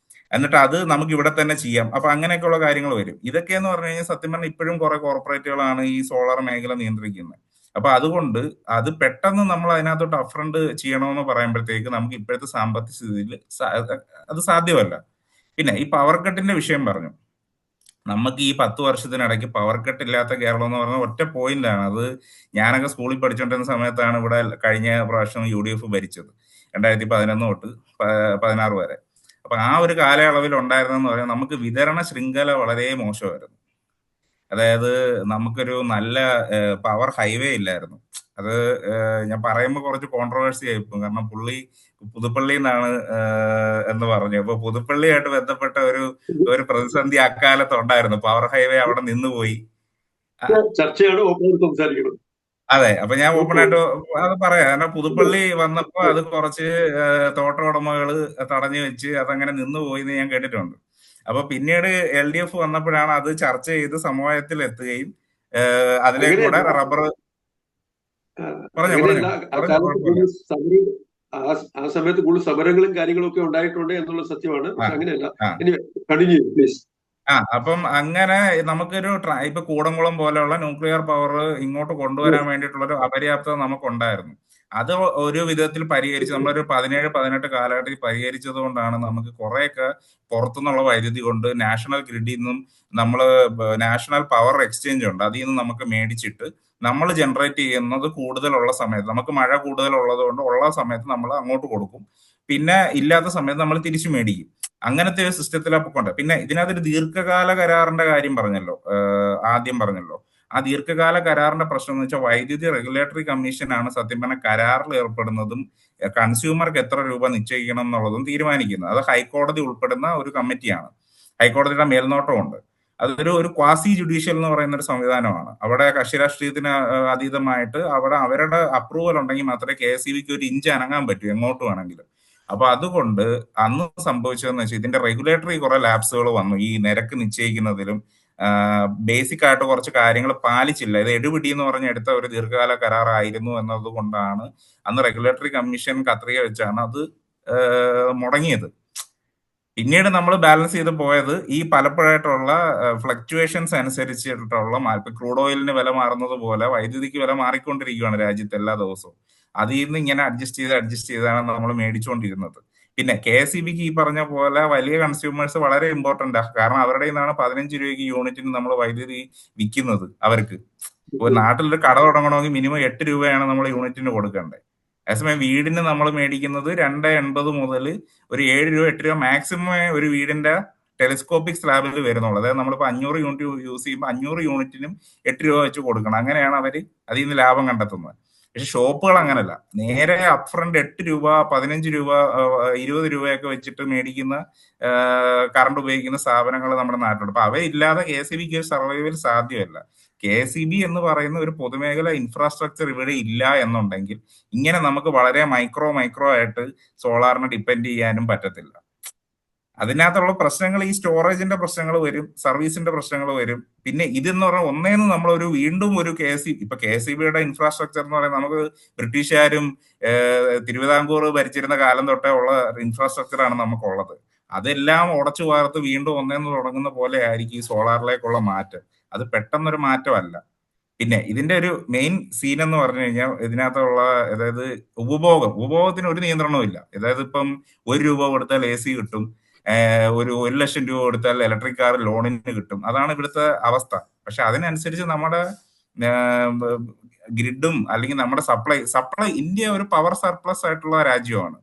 എന്നിട്ട് അത് നമുക്ക് ഇവിടെ തന്നെ ചെയ്യാം. അപ്പൊ അങ്ങനെയൊക്കെയുള്ള കാര്യങ്ങൾ വരും. ഇതൊക്കെ എന്ന് പറഞ്ഞു കഴിഞ്ഞാൽ സത്യം പറഞ്ഞാൽ ഇപ്പോഴും കുറെ കോർപ്പറേറ്റുകളാണ് ഈ സോളാർ മേഖല നിയന്ത്രിക്കുന്നത്. അപ്പൊ അതുകൊണ്ട് അത് പെട്ടെന്ന് നമ്മൾ അതിനകത്തോട്ട് അപ്ഫ്രണ്ട് ചെയ്യണമെന്ന് പറയുമ്പോഴത്തേക്ക് നമുക്ക് ഇപ്പോഴത്തെ സാമ്പത്തിക സ്ഥിതിയിൽ അത് സാധ്യമല്ല. പിന്നെ ഈ പവർ കട്ടിന്റെ വിഷയം പറഞ്ഞു. നമുക്ക് ഈ 10 വർഷത്തിനിടയ്ക്ക് പവർ കട്ട് ഇല്ലാത്ത കേരളം എന്ന് പറഞ്ഞ ഒറ്റ പോയിന്റാണ്. അത് ഞാനൊക്കെ സ്കൂളിൽ പഠിച്ചുകൊണ്ടിരുന്ന സമയത്താണ് ഇവിടെ കഴിഞ്ഞ പ്രാവശ്യം UDF ഭരിച്ചത്, 2011 തൊട്ട് 16 വരെ. അപ്പൊ ആ ഒരു കാലയളവിൽ ഉണ്ടായിരുന്നെന്ന് പറയാൻ നമുക്ക് വിതരണ ശൃംഖല വളരെ മോശമായിരുന്നു. അതായത് നമുക്കൊരു നല്ല പവർ ഹൈവേ ഇല്ലായിരുന്നു. അത് ഞാൻ പറയുമ്പോൾ കുറച്ച് കോൺട്രവേഴ്സി ആയിപ്പോകും, കാരണം പുള്ളി പുതുപ്പള്ളി എന്നാണ് എന്ന് പറഞ്ഞു. അപ്പൊ പുതുപ്പള്ളിയായിട്ട് ബന്ധപ്പെട്ട ഒരു പ്രതിസന്ധി അക്കാലത്ത് ഉണ്ടായിരുന്നു. പവർ ഹൈവേ അവിടെ നിന്നുപോയി. അതെ, അപ്പൊ ഞാൻ ഓപ്പൺ ആയിട്ട് അത് പറയാം. കാരണം പുതുപ്പള്ളി വന്നപ്പോ അത് കുറച്ച് തോട്ട ഉടമകള് തടഞ്ഞു വെച്ച് അതങ്ങനെ നിന്നുപോയി എന്ന് ഞാൻ കേട്ടിട്ടുണ്ട്. അപ്പൊ പിന്നീട് LDF വന്നപ്പോഴാണ് അത് ചർച്ച ചെയ്ത് സമവായത്തിൽ എത്തുകയും അതിലെ കൂടെ റബ്ബർ ആ സമയത്ത് കൂടുതൽ സമരങ്ങളും കാര്യങ്ങളും ഒക്കെ ഉണ്ടായിട്ടുണ്ട് എന്നുള്ള സത്യമാണ്. അങ്ങനെയല്ല. അപ്പം അങ്ങനെ നമുക്കൊരു ഇപ്പൊ കൂടംകുളം പോലെയുള്ള ന്യൂക്ലിയർ പവർ ഇങ്ങോട്ട് കൊണ്ടുവരാൻ വേണ്ടിയിട്ടുള്ള ഒരു അപര്യാപ്തത നമുക്കുണ്ടായിരുന്നു. അത് ഒരു വിധത്തിൽ പരിഹരിച്ച് നമ്മളൊരു 17-18 കാലഘട്ടത്തിൽ പരിഹരിച്ചത് കൊണ്ടാണ് നമുക്ക് കുറെയൊക്കെ പുറത്തുനിന്നുള്ള വൈദ്യുതി കൊണ്ട് നാഷണൽ ഗ്രിഡിൽ നിന്നും നമ്മൾ നാഷണൽ പവർ എക്സ്ചേഞ്ച് ഉണ്ട്, അതിൽ നിന്ന് നമുക്ക് മേടിച്ചിട്ട് നമ്മൾ ജനറേറ്റ് ചെയ്യുന്നത് കൂടുതലുള്ള സമയത്ത്, നമുക്ക് മഴ കൂടുതലുള്ളത് കൊണ്ട് ഉള്ള സമയത്ത് നമ്മൾ അങ്ങോട്ട് കൊടുക്കും, പിന്നെ ഇല്ലാത്ത സമയത്ത് നമ്മൾ തിരിച്ചു മേടിക്കും. അങ്ങനത്തെ ഒരു സിസ്റ്റത്തിലാണ് കൊണ്ട്. പിന്നെ ഇതിനകത്തൊരു ദീർഘകാല കരാറിന്റെ കാര്യം പറഞ്ഞല്ലോ, ആദ്യം പറഞ്ഞല്ലോ. ആ ദീർഘകാല കരാറിന്റെ പ്രശ്നം എന്ന് വെച്ചാൽ വൈദ്യുതി റെഗുലേറ്ററി കമ്മീഷനാണ് സത്യം പറഞ്ഞാൽ കരാറിൽ ഏർപ്പെടുന്നതും കൺസ്യൂമർക്ക് എത്ര രൂപ നിശ്ചയിക്കണം എന്നുള്ളതും തീരുമാനിക്കുന്നത്. അത് ഹൈക്കോടതി ഉൾപ്പെടുന്ന ഒരു കമ്മിറ്റിയാണ്, ഹൈക്കോടതിയുടെ മേൽനോട്ടമുണ്ട്. അതൊരു ക്വാസി ജുഡീഷ്യൽ എന്ന് പറയുന്ന ഒരു സംവിധാനമാണ്. അവിടെ കക്ഷി രാഷ്ട്രീയത്തിന് അതീതമായിട്ട് അവിടെ അവരുടെ അപ്രൂവൽ ഉണ്ടെങ്കിൽ മാത്രമേ KSEBക്ക് ഒരു ഇഞ്ച് അനങ്ങാൻ പറ്റൂ എങ്ങോട്ട് വേണമെങ്കിലും. അപ്പൊ അതുകൊണ്ട് അന്ന് സംഭവിച്ചതെന്ന് വെച്ചാൽ ഇതിന്റെ റെഗുലേറ്ററി കുറെ ലാപ്സുകൾ വന്നു. ഈ നിരക്ക് നിശ്ചയിക്കുന്നതിലും ബേസിക് ആയിട്ട് കുറച്ച് കാര്യങ്ങൾ പാലിച്ചില്ല. ഇത് എടുപിടി എന്ന് പറഞ്ഞ എടുത്ത ഒരു ദീർഘകാല കരാറായിരുന്നു എന്നതുകൊണ്ടാണ് അന്ന് റെഗുലേറ്ററി കമ്മീഷൻ കത്രിക വെച്ചാണ് അത് മുടങ്ങിയത്. പിന്നീട് നമ്മൾ ബാലൻസ് ചെയ്ത് പോയത് ഈ പലപ്പോഴായിട്ടുള്ള ഫ്ലക്ച്വേഷൻസ് അനുസരിച്ചിട്ടുള്ള ക്രൂഡ് ഓയിലിന് വില മാറുന്നത് പോലെ വൈദ്യുതിക്ക് വില മാറിക്കൊണ്ടിരിക്കുകയാണ് രാജ്യത്ത് എല്ലാ ദിവസവും. അതിൽ നിന്ന് ഇങ്ങനെ അഡ്ജസ്റ്റ് ചെയ്താണ് നമ്മൾ മേടിച്ചുകൊണ്ടിരുന്നത്. പിന്നെ KSEBക്ക് ഈ പറഞ്ഞ പോലെ വലിയ കൺസ്യൂമേഴ്സ് വളരെ ഇമ്പോർട്ടന്റ് ആണ്. കാരണം അവരുടെ നിന്നാണ് 15 രൂപയ്ക്ക് യൂണിറ്റിന് നമ്മൾ വൈദ്യുതി വിൽക്കുന്നത്. അവർക്ക് ഒരു നാട്ടിലൊരു കട തുടങ്ങണമെങ്കിൽ മിനിമം 8 രൂപയാണ് നമ്മൾ യൂണിറ്റിന് കൊടുക്കേണ്ടത്. അതേസമയം വീടിന് നമ്മൾ മേടിക്കുന്നത് 2.80 മുതൽ ഒരു 7 രൂപ 8 രൂപ മാക്സിമം ഒരു വീടിന്റെ ടെലിസ്കോപ്പിക് സ്ലാബിൽ വരുന്നുള്ളൂ. അതായത് നമ്മളിപ്പോൾ 500 യൂണിറ്റ് യൂസ് ചെയ്യുമ്പോൾ 500 യൂണിറ്റിനും 8 രൂപ വെച്ച് കൊടുക്കണം. അങ്ങനെയാണ് അവർ അതിൽ നിന്ന് ലാഭം കണ്ടെത്തുന്നത്. പക്ഷെ ഷോപ്പുകൾ അങ്ങനല്ല, നേരെ അപ്ഫ്രണ്ട് 8 രൂപ 15 രൂപ 20 രൂപയൊക്കെ വെച്ചിട്ട് മേടിക്കുന്ന കറണ്ട് ഉപയോഗിക്കുന്ന സ്ഥാപനങ്ങൾ നമ്മുടെ നാട്ടിലുണ്ട്. അപ്പൊ അവയില്ലാതെ KSEBക്ക് ഒരു സർവൈവൽ സാധ്യമല്ല. KSEB എന്ന് പറയുന്ന ഒരു പൊതുമേഖല ഇൻഫ്രാസ്ട്രക്ചർ ഇവിടെ ഇല്ല എന്നുണ്ടെങ്കിൽ ഇങ്ങനെ നമുക്ക് വളരെ മൈക്രോ ആയിട്ട് സോളാറിനെ ഡിപ്പെൻഡ് ചെയ്യാനും പറ്റത്തില്ല. അതിനകത്തുള്ള പ്രശ്നങ്ങൾ ഈ സ്റ്റോറേജിന്റെ പ്രശ്നങ്ങൾ വരും, സർവീസിന്റെ പ്രശ്നങ്ങൾ വരും. പിന്നെ ഇതെന്ന് പറഞ്ഞാൽ ഒന്നേന്ന് നമ്മളൊരു വീണ്ടും ഒരു KSEBയുടെ ഇൻഫ്രാസ്ട്രക്ചർ എന്ന് പറയുന്നത് നമുക്ക് ബ്രിട്ടീഷുകാരും തിരുവിതാംകൂർ ഭരിച്ചിരുന്ന കാലം തൊട്ടേ ഉള്ള ഇൻഫ്രാസ്ട്രക്ചറാണ് നമുക്കുള്ളത്. അതെല്ലാം ഉടച്ചു വാർത്ത് വീണ്ടും ഒന്നേന്ന് തുടങ്ങുന്ന പോലെ ആയിരിക്കും ഈ സോളാറിലേക്കുള്ള മാറ്റം. അത് പെട്ടെന്നൊരു മാറ്റമല്ല. പിന്നെ ഇതിന്റെ ഒരു മെയിൻ സീൻ എന്ന് പറഞ്ഞു കഴിഞ്ഞാൽ ഇതിനകത്തുള്ള, അതായത് ഉപഭോഗത്തിന് ഒരു നിയന്ത്രണവും ഇല്ല. അതായത് ഇപ്പം 1 രൂപ കൊടുത്താൽ AC കിട്ടും, ഒരു 1 ലക്ഷം രൂപ കൊടുത്താൽ ഇലക്ട്രിക് കാർ ലോണിന് കിട്ടും. അതാണ് ഇവിടുത്തെ അവസ്ഥ. പക്ഷെ അതിനനുസരിച്ച് നമ്മുടെ ഗ്രിഡും അല്ലെങ്കിൽ നമ്മുടെ സപ്ലൈ ഇന്ത്യ ഒരു പവർ സർപ്ലസ് ആയിട്ടുള്ള രാജ്യമാണ്.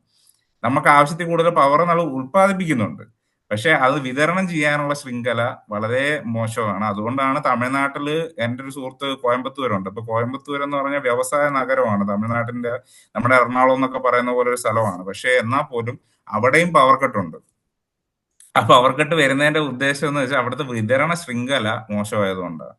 നമുക്ക് ആവശ്യത്തിൽ കൂടുതൽ പവർ നമ്മൾ ഉൽപ്പാദിപ്പിക്കുന്നുണ്ട്. പക്ഷെ അത് വിതരണം ചെയ്യാനുള്ള ശൃംഖല വളരെ മോശമാണ്. അതുകൊണ്ടാണ് തമിഴ്നാട്ടില്, എൻ്റെ ഒരു സുഹൃത്ത് കോയമ്പത്തൂരുണ്ട്. അപ്പൊ കോയമ്പത്തൂർ എന്ന് പറഞ്ഞാൽ വ്യവസായ നഗരമാണ്. തമിഴ്നാട്ടിന്റെ, നമ്മുടെ എറണാകുളം എന്നൊക്കെ പറയുന്ന പോലെ ഒരു സ്ഥലമാണ്. പക്ഷെ എന്നാൽ പോലും അവിടെയും പവർ കട്ടുണ്ട്. ആ പവർ കട്ട് വരുന്നതിന്റെ ഉദ്ദേശം എന്ന് വെച്ചാൽ അവിടുത്തെ വിതരണ ശൃംഖല മോശമായതുകൊണ്ടാണ്.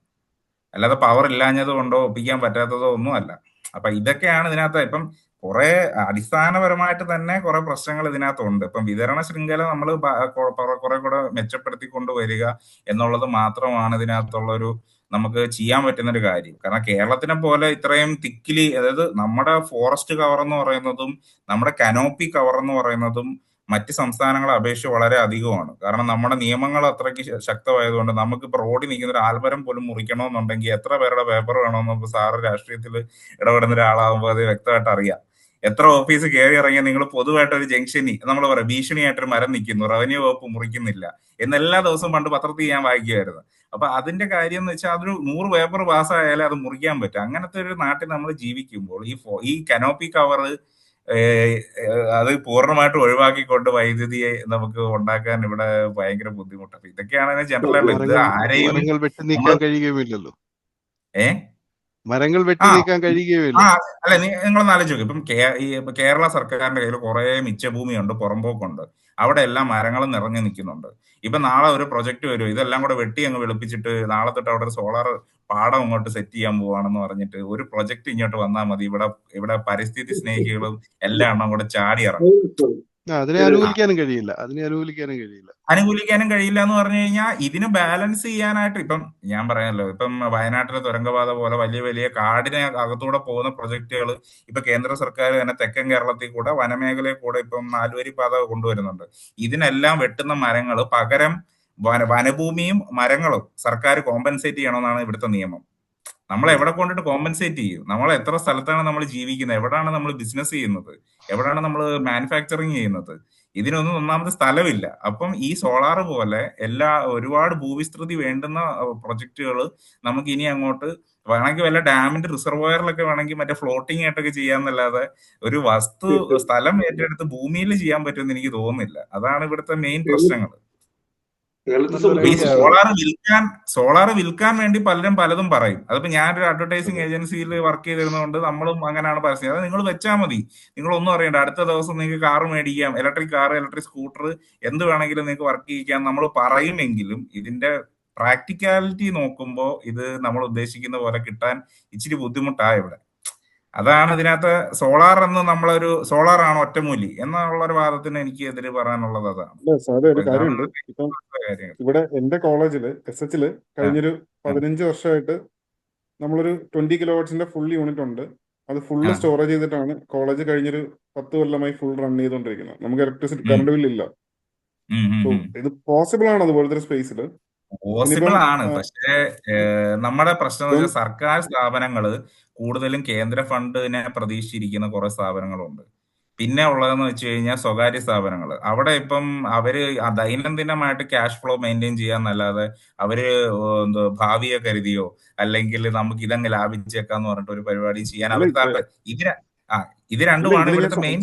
അല്ലാതെ പവർ ഇല്ലാഞ്ഞത് കൊണ്ടോ ഒപ്പിക്കാൻ പറ്റാത്തതോ ഒന്നും അല്ല. അപ്പൊ ഇതൊക്കെയാണ് ഇതിനകത്ത്. ഇപ്പം കുറെ അടിസ്ഥാനപരമായിട്ട് തന്നെ കുറെ പ്രശ്നങ്ങൾ ഇതിനകത്തുണ്ട്. ഇപ്പം വിതരണ ശൃംഖല നമ്മൾ കുറെ കൂടെ മെച്ചപ്പെടുത്തിക്കൊണ്ട് വരിക എന്നുള്ളത് മാത്രമാണ് ഇതിനകത്തുള്ള ഒരു നമുക്ക് ചെയ്യാൻ പറ്റുന്ന ഒരു കാര്യം. കാരണം കേരളത്തിനെ പോലെ ഇത്രയും തിക്കിലി, അതായത് നമ്മുടെ ഫോറസ്റ്റ് കവർ എന്ന് പറയുന്നതും നമ്മുടെ കനോപ്പി കവർ എന്ന് പറയുന്നതും മറ്റ് സംസ്ഥാനങ്ങളെ അപേക്ഷിച്ച് വളരെ അധികമാണ്. കാരണം നമ്മുടെ നിയമങ്ങൾ അത്രയ്ക്ക് ശക്തമായതുകൊണ്ട് നമുക്കിപ്പോൾ റോഡിൽ നിൽക്കുന്ന ഒരു ആൽമരം പോലും മുറിക്കണമെന്നുണ്ടെങ്കിൽ എത്ര പേരുടെ പേപ്പർ വേണമെന്ന് സാറ് രാഷ്ട്രീയത്തിൽ ഇടപെടുന്ന ഒരാളാകുമ്പോൾ അത് വ്യക്തമായിട്ട് അറിയാം. എത്ര ഓഫീസ് കയറി ഇറങ്ങിയാൽ നിങ്ങൾ പൊതുവായിട്ട് ഒരു ജംഗ്ഷനിൽ നമ്മൾ പറയാം ഭീഷണിയായിട്ടൊരു മരം നിൽക്കുന്നു, റവന്യൂ വകുപ്പ് മുറിക്കുന്നില്ല എന്നെല്ലാ ദിവസവും പണ്ട് പത്രത്തിൽ ഞാൻ വായിക്കുമായിരുന്നു. അപ്പൊ അതിന്റെ കാര്യം എന്ന് വെച്ചാൽ അതൊരു 100 പേപ്പർ പാസ്സായാലേ അത് മുറിക്കാൻ പറ്റും. അങ്ങനത്തെ ഒരു നാട്ടിൽ നമ്മൾ ജീവിക്കുമ്പോൾ ഈ കനോപ്പി കവർ അത് പൂർണ്ണമായിട്ട് ഒഴിവാക്കിക്കൊണ്ട് വൈദ്യുതിയെ നമുക്ക് ഉണ്ടാക്കാൻ ഇവിടെ ഭയങ്കര ബുദ്ധിമുട്ടാണ്. ഇതൊക്കെയാണ് ജനറൽ ആയിട്ട്. ഇത് ആരെയും മരങ്ങൾ വെട്ടി നീക്കാൻ കഴിയുകയുമില്ലല്ലോ. ഏ മരങ്ങൾ വെട്ടി നീക്കാൻ കഴിയുകയുമില്ല. അല്ല, നിങ്ങളൊന്ന് ആലോചിച്ച് നോക്ക്. ഇപ്പം കേരള സർക്കാരിന്റെ കയ്യിൽ കുറെ മിച്ചഭൂമിയുണ്ട്, പുറമ്പോക്കുണ്ട്. അവിടെ എല്ലാം മരങ്ങളും നിറഞ്ഞു നിൽക്കുന്നുണ്ട്. ഇപ്പൊ നാളെ ഒരു പ്രൊജക്ട് വരും, ഇതെല്ലാം കൂടെ വെട്ടി അങ്ങ് വെളുപ്പിച്ചിട്ട് നാളെ തൊട്ട് അവിടെ ഒരു സോളാർ പാടം അങ്ങോട്ട് സെറ്റ് ചെയ്യാൻ പോവാണെന്ന് പറഞ്ഞിട്ട് ഒരു പ്രൊജക്ട് ഇങ്ങോട്ട് വന്നാൽ മതി. ഇവിടെ പരിസ്ഥിതി സ്നേഹികളും എല്ലാം എണ്ണം കൂടെ ചാടി ഇറങ്ങും. അതിനെ അനുകൂലിക്കാനും കഴിയില്ല. അനുകൂലിക്കാനും കഴിയില്ല എന്ന് പറഞ്ഞു കഴിഞ്ഞാൽ ഇതിന് ബാലൻസ് ചെയ്യാനായിട്ട് ഇപ്പം ഞാൻ പറയാമല്ലോ, ഇപ്പം വയനാട്ടിലെ തുരങ്കപാത പോലെ വലിയ വലിയ കാടിനെ അകത്തൂടെ പോകുന്ന പ്രൊജക്ടുകൾ ഇപ്പൊ കേന്ദ്ര സർക്കാർ തന്നെ തെക്കൻ കേരളത്തിൽ കൂടെ വനമേഖലയിൽ കൂടെ ഇപ്പം 4 വരി പാത കൊണ്ടുവരുന്നുണ്ട്. ഇതിനെല്ലാം വെട്ടുന്ന മരങ്ങൾ പകരം വനഭൂമിയും മരങ്ങളും സർക്കാർ കോമ്പൻസേറ്റ് ചെയ്യണമെന്നാണ് ഇവിടുത്തെ നിയമം. നമ്മൾ എവിടെ കൊണ്ടിട്ട് കോമ്പൻസേറ്റ് ചെയ്യും? നമ്മൾ എത്ര സ്ഥലത്താണ് നമ്മൾ ജീവിക്കുന്നത്? എവിടെയാണ് നമ്മൾ ബിസിനസ് ചെയ്യുന്നത്? എവിടെയാണ് നമ്മൾ മാനുഫാക്ചറിങ് ചെയ്യുന്നത്? ഇതിനൊന്നും ഒന്നാമത് സ്ഥലമില്ല. അപ്പം ഈ സോളാർ പോലെ ഒരുപാട് ഭൂവിസ്തൃതി വേണ്ടുന്ന പ്രൊജക്ടുകൾ നമുക്ക് ഇനി അങ്ങോട്ട് വേണമെങ്കിൽ വല്ല ഡാമിന്റെ റിസർവോയറിലൊക്കെ വേണമെങ്കിൽ മറ്റേ ഫ്ലോട്ടിംഗ് ആയിട്ടൊക്കെ ചെയ്യാന്നല്ലാതെ ഒരു സ്ഥലം ഏറ്റെടുത്ത് ഭൂമിയിൽ ചെയ്യാൻ പറ്റുമെന്ന് എനിക്ക് തോന്നുന്നില്ല. അതാണ് ഇവിടുത്തെ മെയിൻ പ്രശ്നങ്ങൾ. ഈ സോളാർ വിൽക്കാൻ വേണ്ടി പലരും പലതും പറയും. അതിപ്പോ ഞാനൊരു അഡ്വർടൈസിങ് ഏജൻസിയിൽ വർക്ക് ചെയ്തിരുന്നതുകൊണ്ട് നമ്മളും അങ്ങനെയാണ് പരസ്യം. അത് നിങ്ങൾ വെച്ചാൽ മതി, നിങ്ങളൊന്നും അറിയണ്ട. അടുത്ത ദിവസം നിങ്ങൾക്ക് കാർ മേടിക്കാം, ഇലക്ട്രിക് കാർ, ഇലക്ട്രിക് സ്കൂട്ടർ, എന്ത് വേണമെങ്കിലും നിങ്ങൾക്ക് വർക്ക് ചെയ്യിക്കാം നമ്മൾ പറയുമെങ്കിലും ഇതിന്റെ പ്രാക്ടിക്കാലിറ്റി നോക്കുമ്പോൾ ഇത് നമ്മൾ ഉദ്ദേശിക്കുന്ന പോലെ കിട്ടാൻ ഇച്ചിരി ബുദ്ധിമുട്ടാണ് ഇവിടെ. അതാണ് ഇതിനകത്ത് സോളാർ എന്ന് നമ്മളൊരു സോളാറാണ് ഒറ്റമൂലി എന്നുള്ള ഒരു വാദത്തിന് എനിക്ക് എതിര് പറയാനുള്ളത് അതാണ്. ഒരു കാര്യമുണ്ട്. ഇപ്പം ഇവിടെ എന്റെ കോളേജില് SH കഴിഞ്ഞൊരു 15 വർഷമായിട്ട് നമ്മളൊരു 20 കിലോവാട്ട്സിന്റെ ഫുൾ യൂണിറ്റ് ഉണ്ട്. അത് ഫുള്ള് സ്റ്റോറേജ് ചെയ്തിട്ടാണ് കോളേജ് കഴിഞ്ഞൊരു 10 കൊല്ലമായി ഫുൾ റൺ ചെയ്തോണ്ടിരിക്കുന്നത്. നമുക്ക് ഇലക്ട്രിസിറ്റി കറണ്ട് ബില്ലില്ല. ഇത് പോസിബിൾ ആണ് അതുപോലത്തെ ഒരു സ്പേസിൽ. പോസിബിൾ ആണ്. പക്ഷേ നമ്മുടെ പ്രശ്നം എന്ന് വെച്ചാൽ സർക്കാർ സ്ഥാപനങ്ങള് കൂടുതലും കേന്ദ്ര ഫണ്ടിനെ പ്രതീക്ഷിച്ചിരിക്കുന്ന കുറെ സ്ഥാപനങ്ങളുണ്ട്. പിന്നെ ഉള്ളതെന്ന് വെച്ച് കഴിഞ്ഞാൽ സ്വകാര്യ സ്ഥാപനങ്ങൾ. അവിടെ ഇപ്പം അവര് ദൈനംദിനമായിട്ട് ക്യാഷ് ഫ്ലോ മെയിൻറ്റെയിൻ ചെയ്യാന്നല്ലാതെ അവര് ഭാവിയെ കരുതിയോ അല്ലെങ്കിൽ നമുക്ക് ഇതങ്ങ് ലാഭിച്ചേക്കാന്ന് പറഞ്ഞിട്ട് ഒരു പരിപാടി ചെയ്യാൻ അവർ താല്പര്യം. ഇത് രണ്ടുമാണ് ഇവിടുത്തെ മെയിൻ.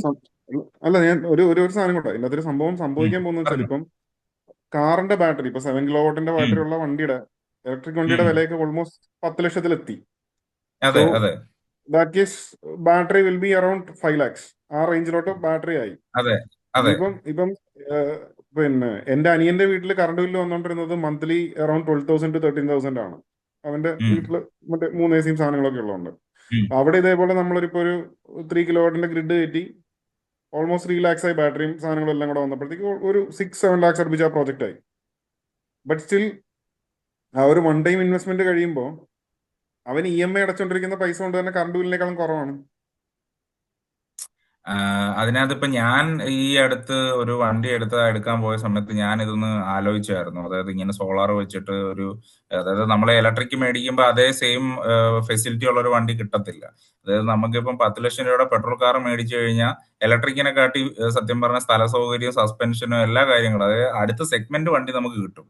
അല്ല, ഞാൻ ഒരു സാധനം കൂടെ ഇതിനകത്തൊരു സംഭവിക്കാൻ പോകുന്ന വെച്ചാൽ ഇപ്പം കാറിന്റെ ബാറ്ററി, ഇപ്പൊ 7 കിലോവാട്ടിന്റെ ബാറ്ററി ഉള്ള വണ്ടിയുടെ ഇലക്ട്രിക് വണ്ടിയുടെ വിലയൊക്കെ ഓൾമോസ്റ്റ് 10 ലക്ഷത്തിലെത്തി. That is battery will be around 5 lakhs. ആ റേഞ്ചിലോട്ട് ബാറ്ററി ആയി. ഇപ്പം പിന്നെ എന്റെ അനിയന്റെ വീട്ടിൽ കറണ്ട് ബില്ല് വന്നോണ്ടിരുന്നത് മന്ത്ലി അറൌണ്ട് 12,000 to 13,000 ആണ്. അവന്റെ വീട്ടില് മറ്റേ 3 AC സാധനങ്ങളൊക്കെ ഉള്ളതുകൊണ്ട്. അവിടെ ഇതേപോലെ നമ്മളിപ്പോ ഒരു 3 കിലോവാട്ടിന്റെ ഗ്രിഡ് കയറ്റി ഓൾമോസ്റ്റ് 3 lakhs ആയി. ബാറ്ററിയും സാധനങ്ങളും എല്ലാം കൂടെ വന്നപ്പോഴത്തേക്ക് ഒരു 6-7 lakhs അടുപ്പിച്ച് ആ പ്രോജക്റ്റ് ആയി. ബട്ട് സ്റ്റിൽ ആ ഒരു 1 ടൈം ഇൻവെസ്റ്റ്മെന്റ് കഴിയുമ്പോൾ അവന് EMI അടച്ചോണ്ടിരിക്കുന്ന പൈസ കൊണ്ട് തന്നെ കറണ്ട് ബില്ലിനേക്കാളും കുറവാണ്. അതിനകത്ത് ഇപ്പൊ ഞാൻ ഈ അടുത്ത് ഒരു വണ്ടി എടുക്കാൻ പോയ സമയത്ത് ഞാൻ ഇതൊന്ന് ആലോചിച്ചായിരുന്നു. അതായത് ഇങ്ങനെ സോളാർ വെച്ചിട്ട് അതായത് നമ്മളെ ഇലക്ട്രിക് മേടിക്കുമ്പോൾ അതേ സെയിം ഫെസിലിറ്റി ഉള്ള ഒരു വണ്ടി കിട്ടത്തില്ല. അതായത് നമുക്കിപ്പം 10 ലക്ഷം രൂപയുടെ പെട്രോൾ കാർ മേടിച്ചു കഴിഞ്ഞാൽ ഇലക്ട്രിക്കിനെ കാട്ടി സത്യം പറഞ്ഞ സ്ഥല സൗകര്യം, സസ്പെൻഷനും എല്ലാ കാര്യങ്ങളും, അതായത് അടുത്ത സെഗ്മെന്റ് വണ്ടി നമുക്ക് കിട്ടും.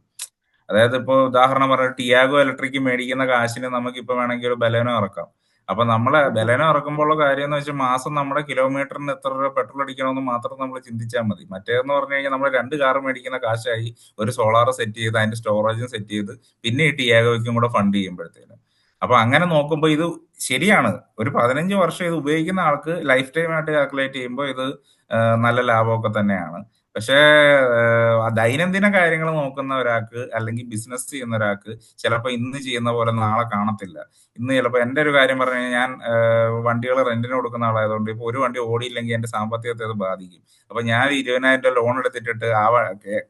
അതായത് ഇപ്പൊ ഉദാഹരണം പറഞ്ഞ ടിയാഗോ ഇലക്ട്രിക് മേടിക്കുന്ന കാശിന് നമുക്ക് ഇപ്പൊ വേണമെങ്കിൽ ഒരു ബലേനോ ഇറക്കാം. അപ്പൊ നമ്മളെ ബലേനോ ഇറക്കുമ്പോഴുള്ള കാര്യം എന്ന് വെച്ചാൽ മാസം നമ്മുടെ കിലോമീറ്ററിന് എത്ര രൂപ പെട്രോൾ അടിക്കണമെന്ന് മാത്രം നമ്മൾ ചിന്തിച്ചാൽ മതി. മറ്റേതെന്ന് പറഞ്ഞു കഴിഞ്ഞാൽ നമ്മൾ 2 കാർ മേടിക്കുന്ന കാശായി ഒരു സോളാർ സെറ്റ് ചെയ്ത് അതിന്റെ സ്റ്റോറേജും സെറ്റ് ചെയ്ത് പിന്നെ ഈ ടിയാഗോയ്ക്കും കൂടെ ഫണ്ട് ചെയ്യുമ്പോഴത്തേനും. അപ്പൊ അങ്ങനെ നോക്കുമ്പോൾ ഇത് ശരിയാണ്. ഒരു 15 വർഷം ഇത് ഉപയോഗിക്കുന്ന ആൾക്ക് ലൈഫ് ടൈം ആയിട്ട് കാൽക്കുലേറ്റ് ചെയ്യുമ്പോൾ ഇത് നല്ല ലാഭമൊക്കെ തന്നെയാണ്. പക്ഷേ ദൈനംദിന കാര്യങ്ങൾ നോക്കുന്ന ഒരാൾക്ക് അല്ലെങ്കിൽ ബിസിനസ് ചെയ്യുന്ന ഒരാൾക്ക് ചിലപ്പോൾ ഇന്ന് ചെയ്യുന്ന പോലെ നാളെ കാണത്തില്ല. ഇന്ന് ചിലപ്പോൾ എന്റെ ഒരു കാര്യം പറഞ്ഞു കഴിഞ്ഞാൽ ഞാൻ വണ്ടികൾ റെന്റിന് കൊടുക്കുന്ന ആളായതുകൊണ്ട് ഇപ്പൊ ഒരു വണ്ടി ഓടിയില്ലെങ്കിൽ എന്റെ സാമ്പത്തികത്തെ അത് ബാധിക്കും. അപ്പൊ ഞാൻ 20,000 രൂപ ലോൺ എടുത്തിട്ടിട്ട്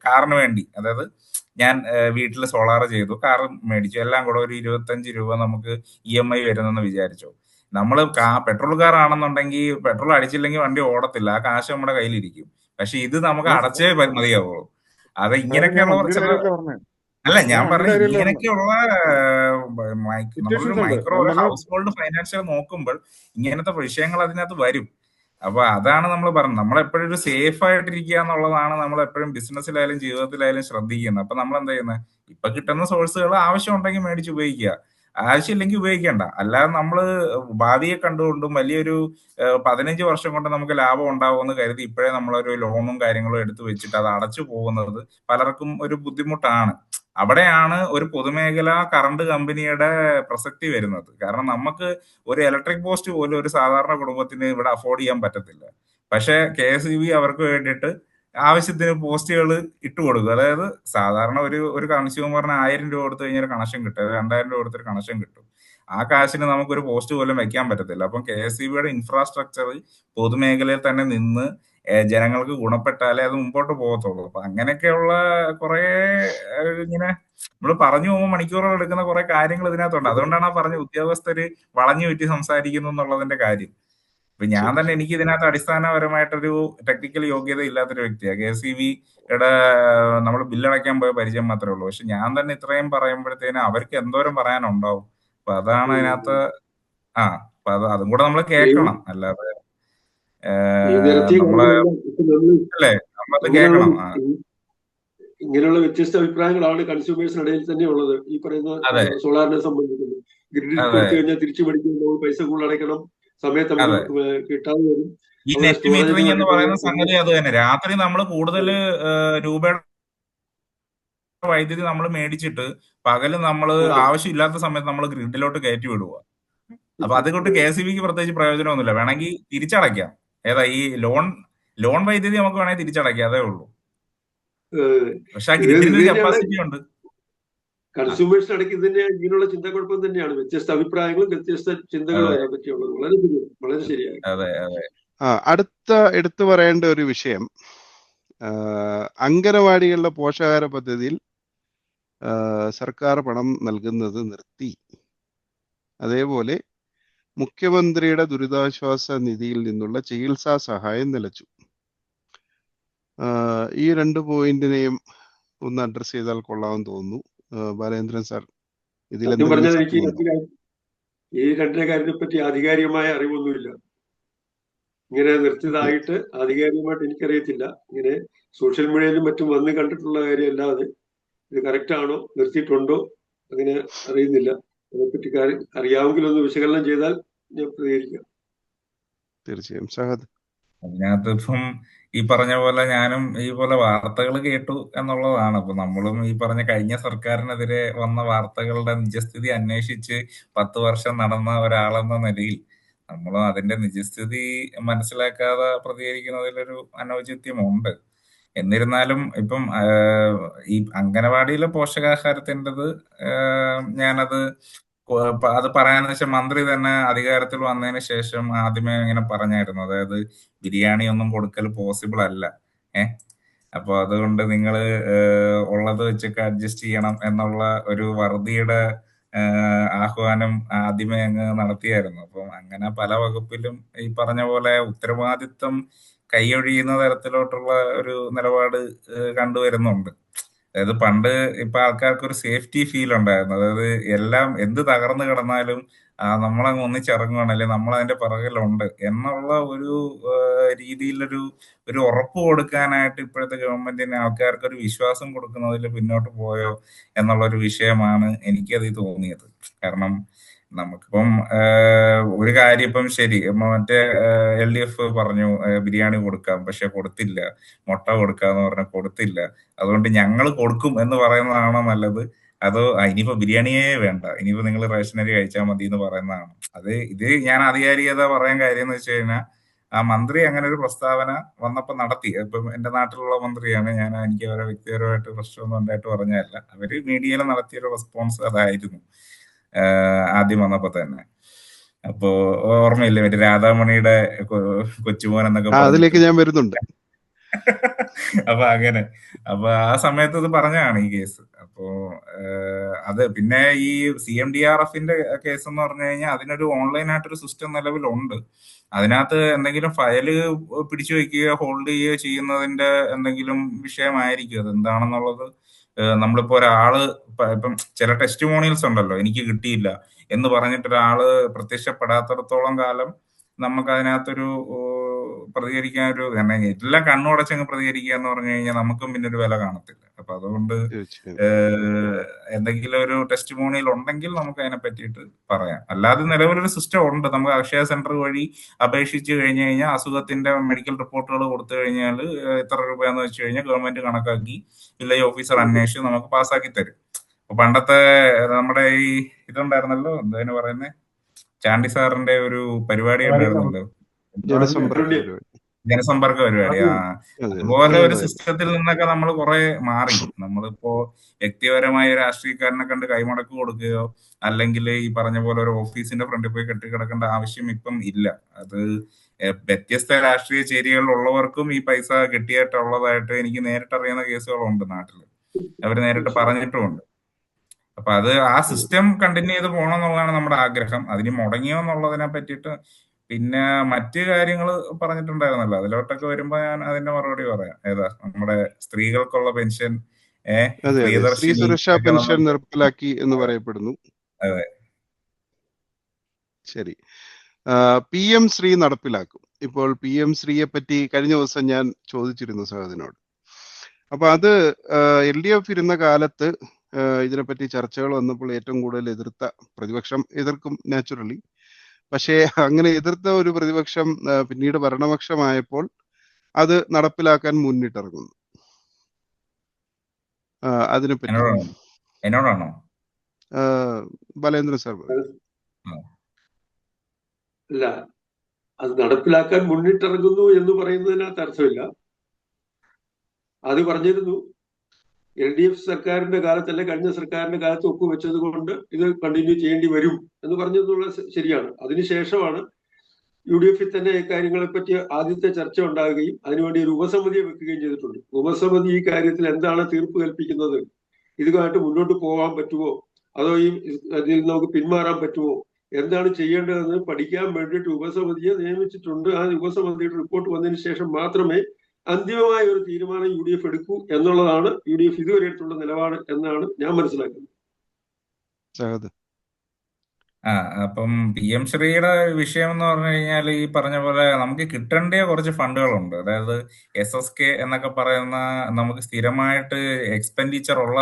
കാറിന് വേണ്ടി, അതായത് ഞാൻ വീട്ടിൽ സോളാർ ചെയ്തു, കാർ മേടിച്ചു, എല്ലാം കൂടെ ഒരു 25 രൂപ നമുക്ക് EMI വരുന്നെന്ന് വിചാരിച്ചു. നമ്മൾ പെട്രോൾ കാർ ആണെന്നുണ്ടെങ്കിൽ പെട്രോൾ അടിച്ചില്ലെങ്കിൽ വണ്ടി ഓടത്തില്ല, ആ കാശ് നമ്മുടെ കയ്യിലിരിക്കും. പക്ഷെ ഇത് നമുക്ക് അടച്ചേ മതിയാവുള്ളൂ. അത് ഇങ്ങനെയൊക്കെയുള്ള അല്ല ഞാൻ പറഞ്ഞു, ഇങ്ങനെയൊക്കെയുള്ള നമ്മളൊരു മൈക്രോ ഹൗസ് ഹോൾഡ് ഫൈനാൻഷ്യൽ നോക്കുമ്പോൾ ഇങ്ങനത്തെ വിഷയങ്ങൾ അതിനകത്ത് വരും. അപ്പൊ അതാണ് നമ്മൾ പറഞ്ഞത്, നമ്മളെപ്പോഴും ഒരു സേഫ് ആയിട്ടിരിക്കുക എന്നുള്ളതാണ് നമ്മൾ എപ്പോഴും ബിസിനസ്സിലായാലും ജീവിതത്തിലായാലും ശ്രദ്ധിക്കുന്നത്. അപ്പൊ നമ്മൾ എന്താ ചെയ്യുന്നത്, ഇപ്പൊ കിട്ടുന്ന സോഴ്സുകൾ ആവശ്യം ഉണ്ടെങ്കിൽ മേടിച്ച് ഉപയോഗിക്കുക, ആവശ്യമില്ലെങ്കിൽ ഉപയോഗിക്കേണ്ട. അല്ലാതെ നമ്മള് ഭാവിയെ കണ്ടുകൊണ്ടും വലിയൊരു 15 വർഷം കൊണ്ട് നമുക്ക് ലാഭം ഉണ്ടാവുമെന്ന് കരുതി ഇപ്പോഴേ നമ്മളൊരു ലോണും കാര്യങ്ങളും എടുത്തു വെച്ചിട്ട് അത് അടച്ചു പോകുന്നത് പലർക്കും ഒരു ബുദ്ധിമുട്ടാണ്. അവിടെയാണ് ഒരു പൊതുമേഖലാ കറണ്ട് കമ്പനിയുടെ പ്രസക്തി വരുന്നത്. കാരണം നമുക്ക് ഒരു ഇലക്ട്രിക് പോസ്റ്റ് പോലും ഒരു സാധാരണ കുടുംബത്തിന് ഇവിടെ അഫോർഡ് ചെയ്യാൻ പറ്റത്തില്ല. പക്ഷെ KSEB അവർക്ക് വേണ്ടിയിട്ട് ആവശ്യത്തിന് പോസ്റ്റുകൾ ഇട്ട് കൊടുക്കും. അതായത് സാധാരണ ഒരു കൺസ്യൂമറിന് 1000 രൂപ കൊടുത്തു കഴിഞ്ഞാൽ ഒരു കണക്ഷൻ കിട്ടും, 2000 രൂപ കൊടുത്തൊരു കണക്ഷൻ കിട്ടും. ആ കാശിന് നമുക്കൊരു പോസ്റ്റ് പോലും വെക്കാൻ പറ്റത്തില്ല. അപ്പം KSEBയുടെ ഇൻഫ്രാസ്ട്രക്ചർ പൊതുമേഖലയിൽ തന്നെ നിന്ന് ജനങ്ങൾക്ക് ഗുണപ്പെട്ടാലേ അത് മുമ്പോട്ട് പോകത്തുള്ളൂ. അപ്പൊ അങ്ങനെയൊക്കെയുള്ള കുറെ ഇങ്ങനെ നമ്മൾ പറഞ്ഞു പോകുമ്പോൾ മണിക്കൂറുകൾ എടുക്കുന്ന കുറെ കാര്യങ്ങൾ ഇതിനകത്തുണ്ട്. അതുകൊണ്ടാണ് ആ പറഞ്ഞ ഉദ്യോഗസ്ഥര് വളഞ്ഞു ചുറ്റി സംസാരിക്കുന്നു എന്നുള്ളതിന്റെ കാര്യം. ഇപ്പൊ ഞാൻ തന്നെ, എനിക്ക് ഇതിനകത്ത് അടിസ്ഥാനപരമായിട്ടൊരു ടെക്നിക്കൽ യോഗ്യത ഇല്ലാത്തൊരു വ്യക്തിയാണ്. KSEBയുടെ നമ്മൾ ബില്ലടയ്ക്കാൻ പോയ പരിചയം മാത്രമേ ഉള്ളൂ. പക്ഷെ ഞാൻ തന്നെ ഇത്രയും പറയുമ്പോഴത്തേനും അവർക്ക് എന്തോരം പറയാനുണ്ടാവും. അപ്പൊ അതാണ് അതിനകത്ത്. അപ്പൊ അതും കൂടെ നമ്മൾ കേൾക്കണം, അല്ലാതെ നമ്മളെ അല്ലേ നമ്മളത് കേൾക്കണം. ഇങ്ങനെയുള്ള വ്യത്യസ്ത അഭിപ്രായങ്ങളാണ് കൺസ്യൂമേഴ്സിനിടയിൽ തന്നെ ഉള്ളത്. ഈ പറയുന്ന സോളാറിനെ സംബന്ധിക്കുന്നത് ഗ്രിഡിൽ കൊടുത്തു കഴിഞ്ഞാൽ തിരിച്ചു മേടിക്കുമ്പോൾ പൈസ കൂടുതൽ അടയ്ക്കണം, സമയത്ത് കിട്ടാതെ വരും. ഈ നെറ്റ് മീറ്ററിംഗ് എന്ന് പറയുന്ന സംഗതി അത് തന്നെ. രാത്രി നമ്മൾ കൂടുതൽ രൂപയുടെ വൈദ്യുതി നമ്മൾ മേടിച്ചിട്ട് പകല് നമ്മൾ ആവശ്യമില്ലാത്ത സമയത്ത് നമ്മൾ ഗ്രിഡിലോട്ട് കയറ്റി വിടുക. അപ്പൊ അതുകൊണ്ട് KSEBക്ക് പ്രത്യേകിച്ച് പ്രയോജനമൊന്നുമില്ല. വേണമെങ്കിൽ തിരിച്ചടയ്ക്കാം. ഏതാ ഈ ലോൺ വൈദ്യുതി നമുക്ക് വേണമെങ്കിൽ തിരിച്ചടയ്ക്കാം, അതേ ഉള്ളൂ. പക്ഷെ ഗ്രിഡിന് കപ്പാസിറ്റി ഉണ്ട്. കൺസ്യൂമേഴ്സിന് ഇടയ്ക്ക് തന്നെ ഇങ്ങനെയുള്ള ചിന്തക്കുഴപ്പം തന്നെയാണ്. വ്യത്യസ്ത അഭിപ്രായങ്ങളും വ്യത്യസ്ത ചിന്തകളും അതിനെ പറ്റിയുള്ളത്. വളരെ ശരിയാണ്. അതെ അതെ. അടുത്ത എടുത്തു പറയേണ്ട ഒരു വിഷയം, അംഗനവാടികളുടെ പോഷകാഹാര പദ്ധതിയിൽ സർക്കാർ പണം നൽകുന്നത് നിർത്തി. അതേപോലെ മുഖ്യമന്ത്രിയുടെ ദുരിതാശ്വാസ നിധിയിൽ നിന്നുള്ള ചികിത്സാ സഹായം നിലച്ചു. ഈ 2 പോയിന്റിനെയും ഒന്ന് അഡ്രസ് ചെയ്താൽ കൊള്ളാമെന്ന് തോന്നുന്നു. ബാലേന്ദ്രൻ സാർ, ഈ 2 കാര്യത്തെ പറ്റി ആധികാരികമായ അറിവൊന്നുമില്ല. ഇങ്ങനെ നിർത്തിയതായിട്ട് ആധികാരികമായിട്ട് എനിക്കറിയത്തില്ല. ഇങ്ങനെ സോഷ്യൽ മീഡിയയിലും മറ്റും വന്ന് കണ്ടിട്ടുള്ള കാര്യമല്ലാതെ ഇത് കറക്റ്റ് ആണോ, നിർത്തിയിട്ടുണ്ടോ, അങ്ങനെ അറിയുന്നില്ല. അതിനെപ്പറ്റി അറിയാമെങ്കിൽ ഒന്ന് വിശകലനം ചെയ്താൽ ഞാൻ പ്രതികരിക്കാം. തീർച്ചയായും സഹദ്. അതിനകത്ത് ഇപ്പം ഈ പറഞ്ഞ പോലെ ഞാനും ഈ പോലെ വാർത്തകൾ കേട്ടു എന്നുള്ളതാണ്. അപ്പൊ നമ്മളും ഈ പറഞ്ഞ കഴിഞ്ഞ സർക്കാരിനെതിരെ വന്ന വാർത്തകളുടെ നിജസ്ഥിതി അന്വേഷിച്ച് 10 വർഷം നടന്ന ഒരാളെന്ന നിലയിൽ നമ്മളും അതിന്റെ നിജസ്ഥിതി മനസ്സിലാക്കാതെ പ്രതികരിക്കുന്നതിലൊരു അനൗചിത്യമുണ്ട്. എന്നിരുന്നാലും ഇപ്പം ഈ അംഗനവാടിയിലെ പോഷകാഹാരത്തിൻ്റെത് ഞാനത് അത് പറയാന്ന് വെച്ചാൽ മന്ത്രി തന്നെ അധികാരത്തിൽ വന്നതിന് ശേഷം ആദ്യമേ ഇങ്ങനെ പറഞ്ഞായിരുന്നു. അതായത് ബിരിയാണി ഒന്നും കൊടുക്കൽ പോസിബിൾ അല്ല. അപ്പൊ അതുകൊണ്ട് നിങ്ങൾ ഉള്ളത് വെച്ചൊക്കെ അഡ്ജസ്റ്റ് ചെയ്യണം എന്നുള്ള ഒരു വറുതിയുടെ ആഹ്വാനം ആദ്യമേ അങ്ങ് നടത്തിയായിരുന്നു. അപ്പം അങ്ങനെ പല വകുപ്പിലും ഈ പറഞ്ഞ പോലെ ഉത്തരവാദിത്വം കൈയൊഴിയുന്ന തരത്തിലോട്ടുള്ള ഒരു നിലപാട് കണ്ടുവരുന്നുണ്ട്. അതായത് പണ്ട് ഇപ്പൊ ആൾക്കാർക്ക് ഒരു സേഫ്റ്റി ഫീൽ ഉണ്ടായിരുന്നു. അതായത് എല്ലാം എന്ത് തകർന്നു കിടന്നാലും നമ്മളങ്ങ് ഒന്നിച്ചിറങ്ങുവാണ്, അല്ലെങ്കിൽ നമ്മൾ അതിന്റെ പിറകിലുണ്ട് എന്നുള്ള ഒരു രീതിയിലൊരു ഒരു ഉറപ്പ് കൊടുക്കാനായിട്ട് ഇപ്പോഴത്തെ ഗവൺമെന്റിന് ആൾക്കാർക്ക് ഒരു വിശ്വാസം കൊടുക്കുന്നതിൽ പിന്നോട്ട് പോയോ എന്നുള്ളൊരു വിഷയമാണ് എനിക്കത് തോന്നിയത്. കാരണം നമുക്കിപ്പം ഒരു കാര്യം ഇപ്പം ശരി, മറ്റേ LDF പറഞ്ഞു ബിരിയാണി കൊടുക്കാം, പക്ഷെ കൊടുത്തില്ല. മുട്ട കൊടുക്കാന്ന് പറഞ്ഞ കൊടുത്തില്ല. അതുകൊണ്ട് ഞങ്ങൾ കൊടുക്കും എന്ന് പറയുന്നതാണോ നല്ലത്, അതോ ഇനിയിപ്പോ ബിരിയാണിയേ വേണ്ട, ഇനിയിപ്പോ നിങ്ങൾ റേഷനറി കഴിച്ചാൽ മതി എന്ന് പറയുന്നതാണ്? ഇത് ഞാൻ ആധികാരികത പറയാൻ കാര്യം എന്ന് വെച്ച് കഴിഞ്ഞാൽ, ആ മന്ത്രി അങ്ങനെ ഒരു പ്രസ്താവന വന്നപ്പോ നടത്തി. ഇപ്പം എന്റെ നാട്ടിലുള്ള മന്ത്രിയാണ്, എനിക്ക് അവരെ വ്യക്തിപരമായിട്ട് പ്രശ്നമൊന്നും ഉണ്ടായിട്ട് പറഞ്ഞതല്ല. അവര് മീഡിയയിൽ നടത്തിയൊരു റെസ്പോൺസ് അതായിരുന്നു ആദ്യം വന്നപ്പോ തന്നെ. അപ്പോ ഓർമ്മയില്ലേ മറ്റേ രാധാമണിയുടെ കൊച്ചുമോൻ എന്നൊക്കെ അതിലേക്ക് പറഞ്ഞിട്ട്? ഞാൻ വരുന്നുണ്ട്. അപ്പൊ അങ്ങനെ ആ സമയത്ത് ഇത് പറഞ്ഞാണ് ഈ കേസ്. അപ്പോ അത് പിന്നെ ഈ CMDRFന്റെ കേസ് എന്ന് പറഞ്ഞു കഴിഞ്ഞാൽ അതിനൊരു ഓൺലൈനായിട്ടൊരു സിസ്റ്റം നിലവിലുണ്ട്. അതിനകത്ത് എന്തെങ്കിലും ഫയല് പിടിച്ചു വെക്കുകയോ ഹോൾഡ് ചെയ്യുകയോ ചെയ്യുന്നതിന്റെ എന്തെങ്കിലും വിഷയമായിരിക്കും അത്. എന്താണെന്നുള്ളത് നമ്മളിപ്പോ ഒരാള് ഇപ്പം ചില ടെസ്റ്റിമോണിയൽസ് ഉണ്ടല്ലോ, എനിക്ക് കിട്ടിയില്ല എന്ന് പറഞ്ഞിട്ട് ഒരാള് പ്രത്യക്ഷപ്പെടാത്തിടത്തോളം കാലം നമുക്ക് അതിനകത്തൊരു പ്രതികരിക്കാൻ ഒരു, കാരണം എല്ലാം കണ്ണുടച്ചങ്ങ് പ്രതികരിക്കുക എന്ന് പറഞ്ഞു കഴിഞ്ഞാൽ നമുക്കും പിന്നെ ഒരു വില കാണത്തില്ല. അപ്പൊ അതുകൊണ്ട് എന്തെങ്കിലും ഒരു ടെസ്റ്റിമോണിയൽ ഉണ്ടെങ്കിൽ നമുക്ക് അതിനെ പറ്റിയിട്ട് പറയാം. അല്ലാതെ നിലവിലൊരു സിസ്റ്റം ഉണ്ട്. നമുക്ക് അക്ഷയ സെന്റർ വഴി അപേക്ഷിച്ച് കഴിഞ്ഞു കഴിഞ്ഞാൽ അസുഖത്തിന്റെ മെഡിക്കൽ റിപ്പോർട്ടുകൾ കൊടുത്തു കഴിഞ്ഞാൽ എത്ര രൂപയെന്ന് വെച്ച് കഴിഞ്ഞാൽ ഗവൺമെന്റ് കണക്കാക്കി വില്ലേജ് ഓഫീസർ അന്വേഷിച്ച് നമുക്ക് പാസ്സാക്കി തരും. അപ്പൊ പണ്ടത്തെ നമ്മുടെ ഈ ഇതുണ്ടായിരുന്നല്ലോ, എന്താ പറയുന്നത്, ചാണ്ടി സാറിന്റെ ഒരു പരിപാടി ഉണ്ടായിരുന്നല്ലോ, ജനസമ്പർക്ക പരിപാടി. അതുപോലെ ഒരു സിസ്റ്റത്തിൽ നിന്നൊക്കെ നമ്മൾ കുറെ മാറി. നമ്മളിപ്പോ വ്യക്തിപരമായ രാഷ്ട്രീയക്കാരനെ കണ്ട് കൈമടക്ക് കൊടുക്കുകയോ അല്ലെങ്കിൽ ഈ പറഞ്ഞ പോലെ ഒരു ഓഫീസിന്റെ ഫ്രണ്ടിൽ പോയി കെട്ടിക്കിടക്കേണ്ട ആവശ്യം ഇപ്പം ഇല്ല. അത് വ്യത്യസ്ത രാഷ്ട്രീയ ചേരികളിലുള്ളവർക്കും ഈ പൈസ കിട്ടിയിട്ടുള്ളതായിട്ട് എനിക്ക് നേരിട്ടറിയുന്ന കേസുകളുണ്ട് നാട്ടില്. അവര് നേരിട്ട് പറഞ്ഞിട്ടുമുണ്ട്. അപ്പൊ അത് ആ സിസ്റ്റം കണ്ടിന്യൂ ചെയ്ത് പോകണം എന്നുള്ളതാണ് നമ്മുടെ ആഗ്രഹം. അതിന് മുടങ്ങിയോ എന്നുള്ളതിനെ പറ്റിയിട്ട് പിന്നെ മറ്റു കാര്യങ്ങൾ പറഞ്ഞിട്ടുണ്ടായിരുന്നല്ലോ, അതിലോട്ടൊക്കെ വരുമ്പോ ഞാൻ അതിന്റെ മറുപടി പറയാം. ഏതാ നമ്മുടെ സ്ത്രീകൾക്കുള്ള പെൻഷൻ, സ്ത്രീ സുരക്ഷാ പെൻഷൻ നടപ്പിലാക്കി എന്ന് പറയപ്പെടുന്നു. അതെ, ശരി. PM ശ്രീ നടപ്പിലാക്കും. ഇപ്പോൾ PM ശ്രീയെ പറ്റി കഴിഞ്ഞ ദിവസം ഞാൻ ചോദിച്ചിരുന്നു സഹോദരനോട്. അപ്പൊ അത് LDF ഇരുന്ന കാലത്ത് ഇതിനെപ്പറ്റി ചർച്ചകൾ വന്നപ്പോൾ ഏറ്റവും കൂടുതൽ എതിർത്ത പ്രതിപക്ഷം എതിർക്കും നാച്ചുറലി. പക്ഷേ അങ്ങനെ എതിർത്ത ഒരു പ്രതിപക്ഷം പിന്നീട് ഭരണപക്ഷമായപ്പോൾ അത് നടപ്പിലാക്കാൻ മുന്നിട്ടിറങ്ങുന്നു. അതിനെപ്പറ്റി എന്നോടാണോ ബാലേന്ദ്രൻ സാർ? അല്ല, അത് നടപ്പിലാക്കാൻ മുന്നിട്ടിറങ്ങുന്നു എന്ന് പറയുന്നതിനകത്ത് അർത്ഥമില്ല. അത് പറഞ്ഞിരുന്നു LDF സർക്കാരിന്റെ കാലത്തല്ല, കഴിഞ്ഞ സർക്കാരിന്റെ കാലത്ത് ഒപ്പുവെച്ചത് കൊണ്ട് ഇത് കണ്ടിന്യൂ ചെയ്യേണ്ടി വരും എന്ന് പറഞ്ഞെന്നുള്ളത് ശരിയാണ്. അതിനുശേഷമാണ് UDF തന്നെ ഇക്കാര്യങ്ങളെ പറ്റി ആദ്യത്തെ ചർച്ച ഉണ്ടാകുകയും അതിനുവേണ്ടി ഒരു ഉപസമിതിയെ വെക്കുകയും ചെയ്തിട്ടുണ്ട്. ഉപസമിതി ഈ കാര്യത്തിൽ എന്താണ് തീർപ്പ് കൽപ്പിക്കുന്നത്, ഇതുമായിട്ട് മുന്നോട്ട് പോകാൻ പറ്റുമോ, അതോ ഇതിൽ നമുക്ക് പിന്മാറാൻ പറ്റുമോ, എന്താണ് ചെയ്യേണ്ടതെന്ന് പഠിക്കാൻ വേണ്ടിയിട്ട് ഉപസമിതിയെ നിയമിച്ചിട്ടുണ്ട്. ആ ഉപസമിതിയുടെ റിപ്പോർട്ട് വന്നതിന് ശേഷം മാത്രമേ അന്തിമമായ ഒരു തീരുമാനം UDF എടുക്കൂ എന്നുള്ളതാണ് UDF ഇതുവരെ എടുത്തുള്ള നിലപാട് എന്നാണ് ഞാൻ മനസ്സിലാക്കുന്നത്. അപ്പം PM ശ്രീയുടെ വിഷയം എന്ന് പറഞ്ഞു കഴിഞ്ഞാൽ ഈ പറഞ്ഞ പോലെ നമുക്ക് കിട്ടേണ്ട കുറച്ച് ഫണ്ടുകളുണ്ട്. അതായത് SSK എന്നൊക്കെ പറയുന്ന നമുക്ക് സ്ഥിരമായിട്ട് എക്സ്പെൻഡിച്ചർ ഉള്ള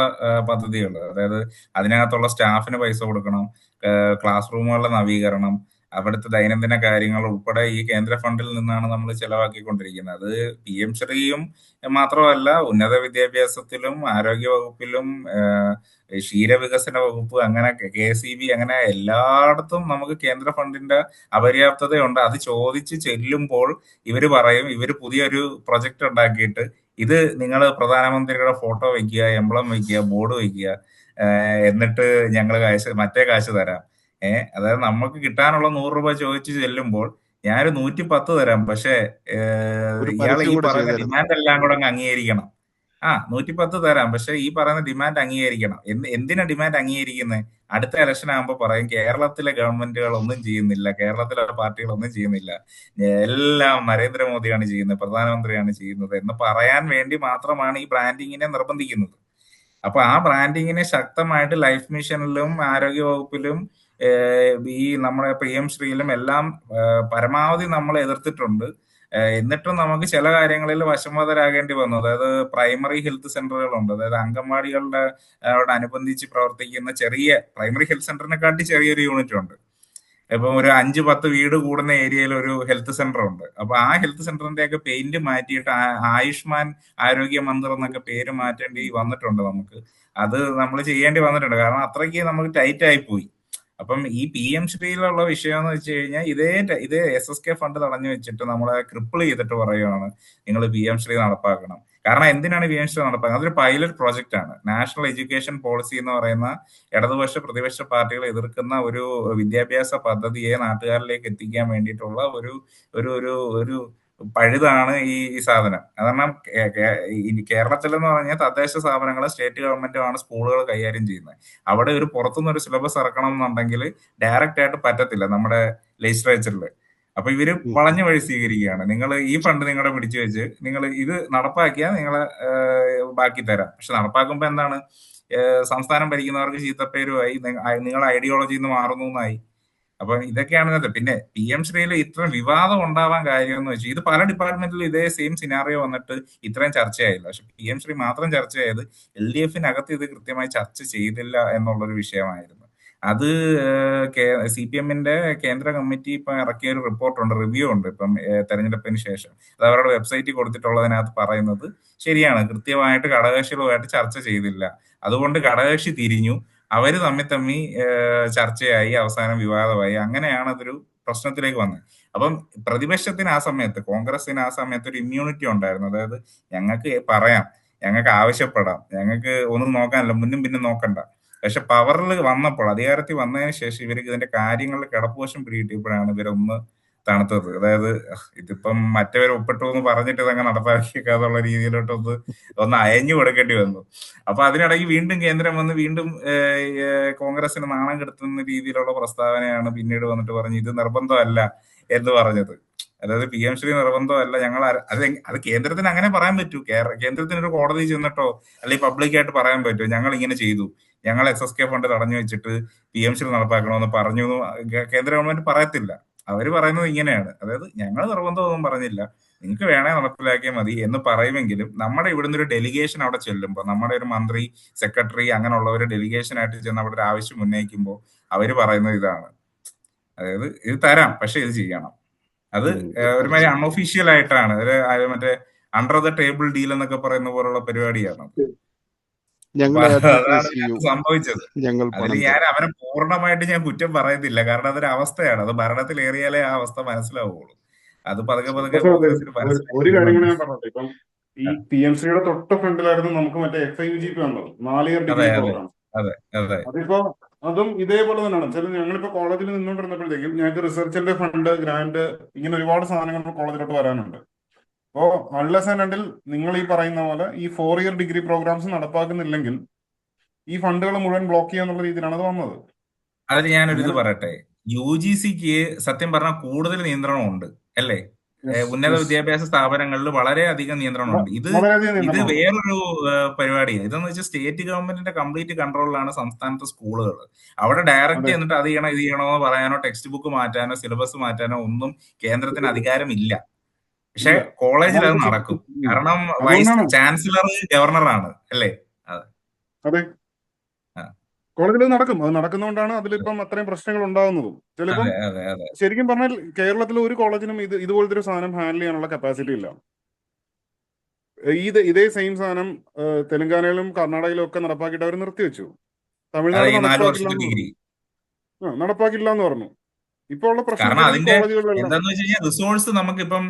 പദ്ധതികൾ. അതായത് അതിനകത്തുള്ള സ്റ്റാഫിന് പൈസ കൊടുക്കണം, ക്ലാസ് റൂമുകളുടെ നവീകരണം, അവിടുത്തെ ദൈനംദിന കാര്യങ്ങൾ ഉൾപ്പെടെ ഈ കേന്ദ്ര ഫണ്ടിൽ നിന്നാണ് നമ്മൾ ചെലവാക്കിക്കൊണ്ടിരിക്കുന്നത്. അത് PM ശ്രീയും മാത്രമല്ല, ഉന്നത വിദ്യാഭ്യാസത്തിലും ആരോഗ്യ വകുപ്പിലും ക്ഷീരവികസന വകുപ്പ്, അങ്ങനെ KSEB, അങ്ങനെ എല്ലായിടത്തും നമുക്ക് കേന്ദ്ര ഫണ്ടിന്റെ അപര്യാപ്തതയുണ്ട്. അത് ചോദിച്ച് ചെല്ലുമ്പോൾ ഇവര് പറയും, ഇവര് പുതിയൊരു പ്രൊജക്ട് ഉണ്ടാക്കിയിട്ട് ഇത് നിങ്ങൾ പ്രധാനമന്ത്രിയുടെ ഫോട്ടോ വെക്കുക, എംബ്ലം വെക്കുക, ബോർഡ് വെക്കുക, എന്നിട്ട് ഞങ്ങൾ മറ്റേ കാശ് തരാം. അതായത് നമുക്ക് കിട്ടാനുള്ള 100 രൂപ ചോദിച്ചു ചെല്ലുമ്പോൾ ഞാനൊരു 110 തരാം, പക്ഷെ ഇയാൾ ഈ പറയുന്ന ഡിമാൻഡ് എല്ലാം കൂടെ അങ്ങ് അംഗീകരിക്കണം. 110 തരാം, പക്ഷെ ഈ പറയുന്ന ഡിമാൻഡ് അംഗീകരിക്കണം. എന്തിനാ ഡിമാൻഡ് അംഗീകരിക്കുന്നത്? അടുത്ത ഇലക്ഷൻ ആകുമ്പോൾ പറയും കേരളത്തിലെ ഗവൺമെന്റുകൾ ഒന്നും ചെയ്യുന്നില്ല, കേരളത്തിലെ പാർട്ടികൾ ഒന്നും ചെയ്യുന്നില്ല, എല്ലാം നരേന്ദ്രമോദിയാണ് ചെയ്യുന്നത്, പ്രധാനമന്ത്രിയാണ് ചെയ്യുന്നത് എന്ന് പറയാൻ വേണ്ടി മാത്രമാണ് ഈ ബ്രാൻഡിങ്ങിനെ നിർബന്ധിക്കുന്നത്. അപ്പൊ ആ ബ്രാൻഡിങ്ങിനെ ശക്തമായിട്ട് ലൈഫ് മിഷനിലും ആരോഗ്യ വകുപ്പിലും ഈ നമ്മുടെ PM ശ്രീയിലും എല്ലാം പരമാവധി നമ്മൾ എതിർത്തിട്ടുണ്ട്. എന്നിട്ടും നമുക്ക് ചില കാര്യങ്ങളിൽ വശംവദരാകേണ്ടി വന്നു. അതായത് പ്രൈമറി ഹെൽത്ത് സെന്ററുകളുണ്ട്, അതായത് അംഗൻവാടികളുടെ അനുബന്ധിച്ച് പ്രവർത്തിക്കുന്ന ചെറിയ പ്രൈമറി ഹെൽത്ത് സെന്ററിനെക്കാട്ടി ചെറിയൊരു യൂണിറ്റ് ഉണ്ട്. ഇപ്പം ഒരു 5-10 വീട് കൂടുന്ന ഏരിയയിൽ ഒരു ഹെൽത്ത് സെന്റർ ഉണ്ട്. അപ്പൊ ആ ഹെൽത്ത് സെന്ററിന്റെ ഒക്കെ പെയിന്റ് മാറ്റിയിട്ട് ആയുഷ്മാൻ ആരോഗ്യ മന്ദിർ എന്നൊക്കെ പേര് മാറ്റേണ്ടി വന്നിട്ടുണ്ട് നമുക്ക്. അത് നമ്മൾ ചെയ്യേണ്ടി വന്നിട്ടുണ്ട്, കാരണം അത്രയ്ക്ക് നമുക്ക് ടൈറ്റ് ആയി പോയി. അപ്പം ഈ PM ശ്രീയിലുള്ള വിഷയം എന്ന് വെച്ച് കഴിഞ്ഞാൽ ഇതേ SSK ഫണ്ട് തടഞ്ഞു വെച്ചിട്ട് നമ്മളെ ക്രിപ്പിൾ ചെയ്തിട്ട് പറയുകയാണ് നിങ്ങൾ PM ശ്രീ നടപ്പാക്കണം. കാരണം എന്തിനാണ് PM ശ്രീ നടപ്പാക്കുന്നത്? അതൊരു പൈലറ്റ് പ്രോജക്റ്റ് ആണ്. നാഷണൽ എഡ്യൂക്കേഷൻ പോളിസി എന്ന് പറയുന്ന ഇടതുപക്ഷ പ്രതിപക്ഷ പാർട്ടികൾ എതിർക്കുന്ന ഒരു വിദ്യാഭ്യാസ പദ്ധതിയെ നാട്ടുകാരിലേക്ക് എത്തിക്കാൻ വേണ്ടിയിട്ടുള്ള ഒരു ഒരു ഒരു ഒരു പഴുതാണ് ഈ സാധനം. കാരണം കേരളത്തിൽ എന്ന് പറഞ്ഞാൽ തദ്ദേശ സ്ഥാപനങ്ങളെ സ്റ്റേറ്റ് ഗവൺമെന്റുമാണ് സ്കൂളുകൾ കൈകാര്യം ചെയ്യുന്നത്. അവിടെ ഒരു പുറത്തുനിന്ന് ഒരു സിലബസ് ഇറക്കണം എന്നുണ്ടെങ്കിൽ ഡയറക്റ്റ് ആയിട്ട് പറ്റത്തില്ല നമ്മുടെ ലെജിസ്ലേച്ചറിൽ. അപ്പൊ ഇവര് വളഞ്ഞ വഴി സ്വീകരിക്കുകയാണ്. നിങ്ങൾ ഈ ഫണ്ട് നിങ്ങളെ പിടിച്ചു വെച്ച് നിങ്ങൾ ഇത് നടപ്പാക്കിയാൽ നിങ്ങളെ ബാക്കി തരാം. പക്ഷെ നടപ്പാക്കുമ്പോ എന്താണ്, സംസ്ഥാനം ഭരിക്കുന്നവർക്ക് ചീത്തപ്പേരുമായി, നിങ്ങളുടെ ഐഡിയോളജിയിൽ നിന്ന് മാറുന്നു എന്നായി. അപ്പൊ ഇതൊക്കെയാണ്. പിന്നെ PM ശ്രീയിൽ ഇത്ര വിവാദം ഉണ്ടാവാൻ കാര്യം എന്ന് വെച്ചാൽ ഇത് പല ഡിപ്പാർട്ട്മെന്റിലും ഇതേ സെയിം സിനാറിയോ വന്നിട്ട് ഇത്രയും ചർച്ചയായില്ല. പക്ഷെ PM ശ്രീ മാത്രം ചർച്ചയായത് LDF-നകത്ത് ഇത് കൃത്യമായി ചർച്ച ചെയ്തില്ല എന്നുള്ളൊരു വിഷയമായിരുന്നു. അത് CPM-ന്റെ കേന്ദ്ര കമ്മിറ്റി ഇപ്പൊ ഇറക്കിയ ഒരു റിപ്പോർട്ടുണ്ട്, റിവ്യൂ ഉണ്ട് ഇപ്പം തെരഞ്ഞെടുപ്പിന് ശേഷം. അത് അവരുടെ വെബ്സൈറ്റിൽ കൊടുത്തിട്ടുള്ളതിനകത്ത് പറയുന്നത് ശരിയാണ്, കൃത്യമായിട്ട് ഘടകകക്ഷികളുമായിട്ട് ചർച്ച ചെയ്തില്ല, അതുകൊണ്ട് ഘടകകക്ഷി തിരിഞ്ഞു, അവര് തമ്മി ചർച്ചയായി, അവസാനം വിവാദമായി. അങ്ങനെയാണ് അതൊരു പ്രശ്നത്തിലേക്ക് വന്നത്. അപ്പം പ്രതിപക്ഷത്തിന് ആ സമയത്ത്, കോൺഗ്രസിന് ആ സമയത്ത് ഒരു ഇമ്മ്യൂണിറ്റി ഉണ്ടായിരുന്നു. അതായത് ഞങ്ങൾക്ക് പറയാം, ഞങ്ങൾക്ക് ആവശ്യപ്പെടാം, ഞങ്ങൾക്ക് ഒന്നും നോക്കാനല്ല, മുന്നും പിന്നും നോക്കണ്ട. പക്ഷെ പവറിൽ വന്നപ്പോൾ, അധികാരത്തിൽ വന്നതിന് ശേഷം ഇവർക്ക് ഇതിന്റെ കാര്യങ്ങളിൽ കിടപ്പുവശം പിടികിട്ടിയപ്പോഴാണ് ഇവരൊന്ന് തണുത്തത്. അതായത് ഇതിപ്പം മറ്റവർ ഒപ്പിട്ടു എന്ന് പറഞ്ഞിട്ട് ഇതങ്ങ് നടപ്പാക്കിയേക്കാന്നുള്ള രീതിയിലോട്ടൊന്ന് അയഞ്ഞു കൊടുക്കേണ്ടി വന്നു. അപ്പൊ അതിനിടയ്ക്ക് വീണ്ടും കേന്ദ്രം വന്ന് വീണ്ടും കോൺഗ്രസിന് നാണം കെടുത്തുന്ന രീതിയിലുള്ള പ്രസ്താവനയാണ് പിന്നീട് വന്നിട്ട് പറഞ്ഞു ഇത് നിർബന്ധമല്ല എന്ന് പറഞ്ഞത്. അതായത് PM ശ്രീ നിർബന്ധമല്ല, ഞങ്ങൾ അത് കേന്ദ്രത്തിന് അങ്ങനെ പറയാൻ പറ്റൂ. കേന്ദ്രത്തിന് ഒരു കോടതി ചെന്നിട്ടോ അല്ലെങ്കിൽ പബ്ലിക്കായിട്ട് പറയാൻ പറ്റുമോ ഞങ്ങൾ ഇങ്ങനെ ചെയ്തു, ഞങ്ങൾ SSK ഫണ്ട് തടഞ്ഞു വെച്ചിട്ട് PM ശ്രീ നടപ്പാക്കണമെന്ന് പറഞ്ഞു കേന്ദ്ര ഗവൺമെന്റ് പറയത്തില്ല. അവര് പറയുന്നത് ഇങ്ങനെയാണ്, അതായത് ഞങ്ങൾ നിർബന്ധമൊന്നും പറഞ്ഞില്ല, നിങ്ങൾക്ക് വേണേ നടപ്പിലാക്കിയാൽ മതി എന്ന് പറയുമെങ്കിലും നമ്മുടെ ഇവിടുന്ന് ഒരു ഡെലിഗേഷൻ അവിടെ ചെല്ലുമ്പോൾ, നമ്മുടെ ഒരു മന്ത്രി, സെക്രട്ടറി അങ്ങനെയുള്ള ഒരു ഡെലിഗേഷൻ ആയിട്ട് ചെന്ന് അവിടെ ഒരു ആവശ്യം ഉന്നയിക്കുമ്പോൾ അവര് പറയുന്നത് ഇതാണ്, അതായത് ഇത് തരാം പക്ഷെ ഇത് ചെയ്യണം. അത് ഒരുമാതിരി അൺഒഫീഷ്യൽ ആയിട്ടാണ്, മറ്റേ അണ്ടർ ദ ടേബിൾ ഡീൽ എന്നൊക്കെ പറയുന്ന പോലുള്ള പരിപാടിയാണ് സംഭവിച്ചത്. അതിൽ ഞാൻ അവരെ പൂർണ്ണമായിട്ട് ഞാൻ കുറ്റം പറയുന്നില്ല, കാരണം അതൊരു അവസ്ഥയാണ്. അത് ഭരണത്തിൽ ഏറിയാലേ ആ അവസ്ഥ മനസ്സിലാവുള്ളൂ. അത് പതുക്കെ ഒരു കാര്യം കൂടെ ഞാൻ പറഞ്ഞോട്ടെ. ഇപ്പം ഈ PM ശ്രീയുടെ തൊട്ട് ഫ്രണ്ടിലായിരുന്നു നമുക്ക് മറ്റേ FIUGP ഉണ്ടോ, 4 ഇയർ ഡിഗ്രി പ്രോഗ്രാം. അതിപ്പോ അതും ഇതേപോലെ തന്നെയാണ്. ചില ഞങ്ങളിപ്പോ കോളേജിൽ നിന്നുകൊണ്ടിരുന്നപ്പോഴത്തേക്കും ഞങ്ങൾക്ക് റിസർച്ചിന്റെ ഫണ്ട്, ഗ്രാന്റ്, ഇങ്ങനെ ഒരുപാട് സാധനങ്ങൾ കോളേജിലോട്ട് വരാനുണ്ട്. അപ്പോ അൺലെസ് ആൻഡ് അണ്ടിൽ നിങ്ങൾ ഈ പറയുന്ന പോലെ ഈ 4 ഇയർ ഡിഗ്രി പ്രോഗ്രാംസ് നടപ്പാക്കുന്നില്ലെങ്കിൽ ഈ ഫണ്ടുകൾ മുഴുവൻ ബ്ലോക്ക് ചെയ്യാന്നുള്ള രീതിയിലാണ് അത് വന്നത്. അതിൽ ഞാനൊരു ഇത് പറയട്ടെ, UGCക്ക് സത്യം പറഞ്ഞാൽ കൂടുതൽ നിയന്ത്രണമുണ്ട് അല്ലേ? ഉന്നത വിദ്യാഭ്യാസ സ്ഥാപനങ്ങളിൽ വളരെയധികം നിയന്ത്രണമുണ്ട്. ഇത് വേറൊരു പരിപാടിയാണ്. ഇതെന്ന് വെച്ചാൽ സ്റ്റേറ്റ് ഗവൺമെന്റിന്റെ കംപ്ലീറ്റ് കൺട്രോളിലാണ് സംസ്ഥാനത്തെ സ്കൂളുകൾ. അവിടെ ഡയറക്റ്റ് എന്നിട്ട് അത് ചെയ്യണോ ഇത് ചെയ്യണോ എന്ന് പറയാനോ ടെക്സ്റ്റ് ബുക്ക് മാറ്റാനോ സിലബസ് മാറ്റാനോ ഒന്നും കേന്ദ്രത്തിന് അധികാരമില്ല. പക്ഷെ കോളേജിൽ അത് നടക്കും, കാരണം വൈസ് ചാൻസലർ ഗവർണറാണ് അല്ലേ? അതെ, കോളേജിൽ നടക്കും. അത് നടക്കുന്നതുകൊണ്ടാണ് അതിലിപ്പം അത്രയും പ്രശ്നങ്ങൾ ഉണ്ടാകുന്നതും. ചിലപ്പം ശരിക്കും പറഞ്ഞാൽ കേരളത്തിലെ ഒരു കോളേജിനും ഇതുപോലത്തെ ഒരു സാധനം ഹാൻഡിൽ ചെയ്യാനുള്ള കപ്പാസിറ്റി ഇല്ല. ഇതേ സെയിം സാധനം തെലങ്കാനയിലും കർണാടകയിലും ഒക്കെ നടപ്പാക്കിയിട്ട് അവർ നിർത്തിവെച്ചു. തമിഴ്നാട് നടപ്പാക്കില്ല എന്ന് പറഞ്ഞു. ഇപ്പോൾ ഉള്ള കാരണം അതിന്റെ എന്താന്ന് വെച്ച് കഴിഞ്ഞാൽ റിസോഴ്സ് നമുക്കിപ്പം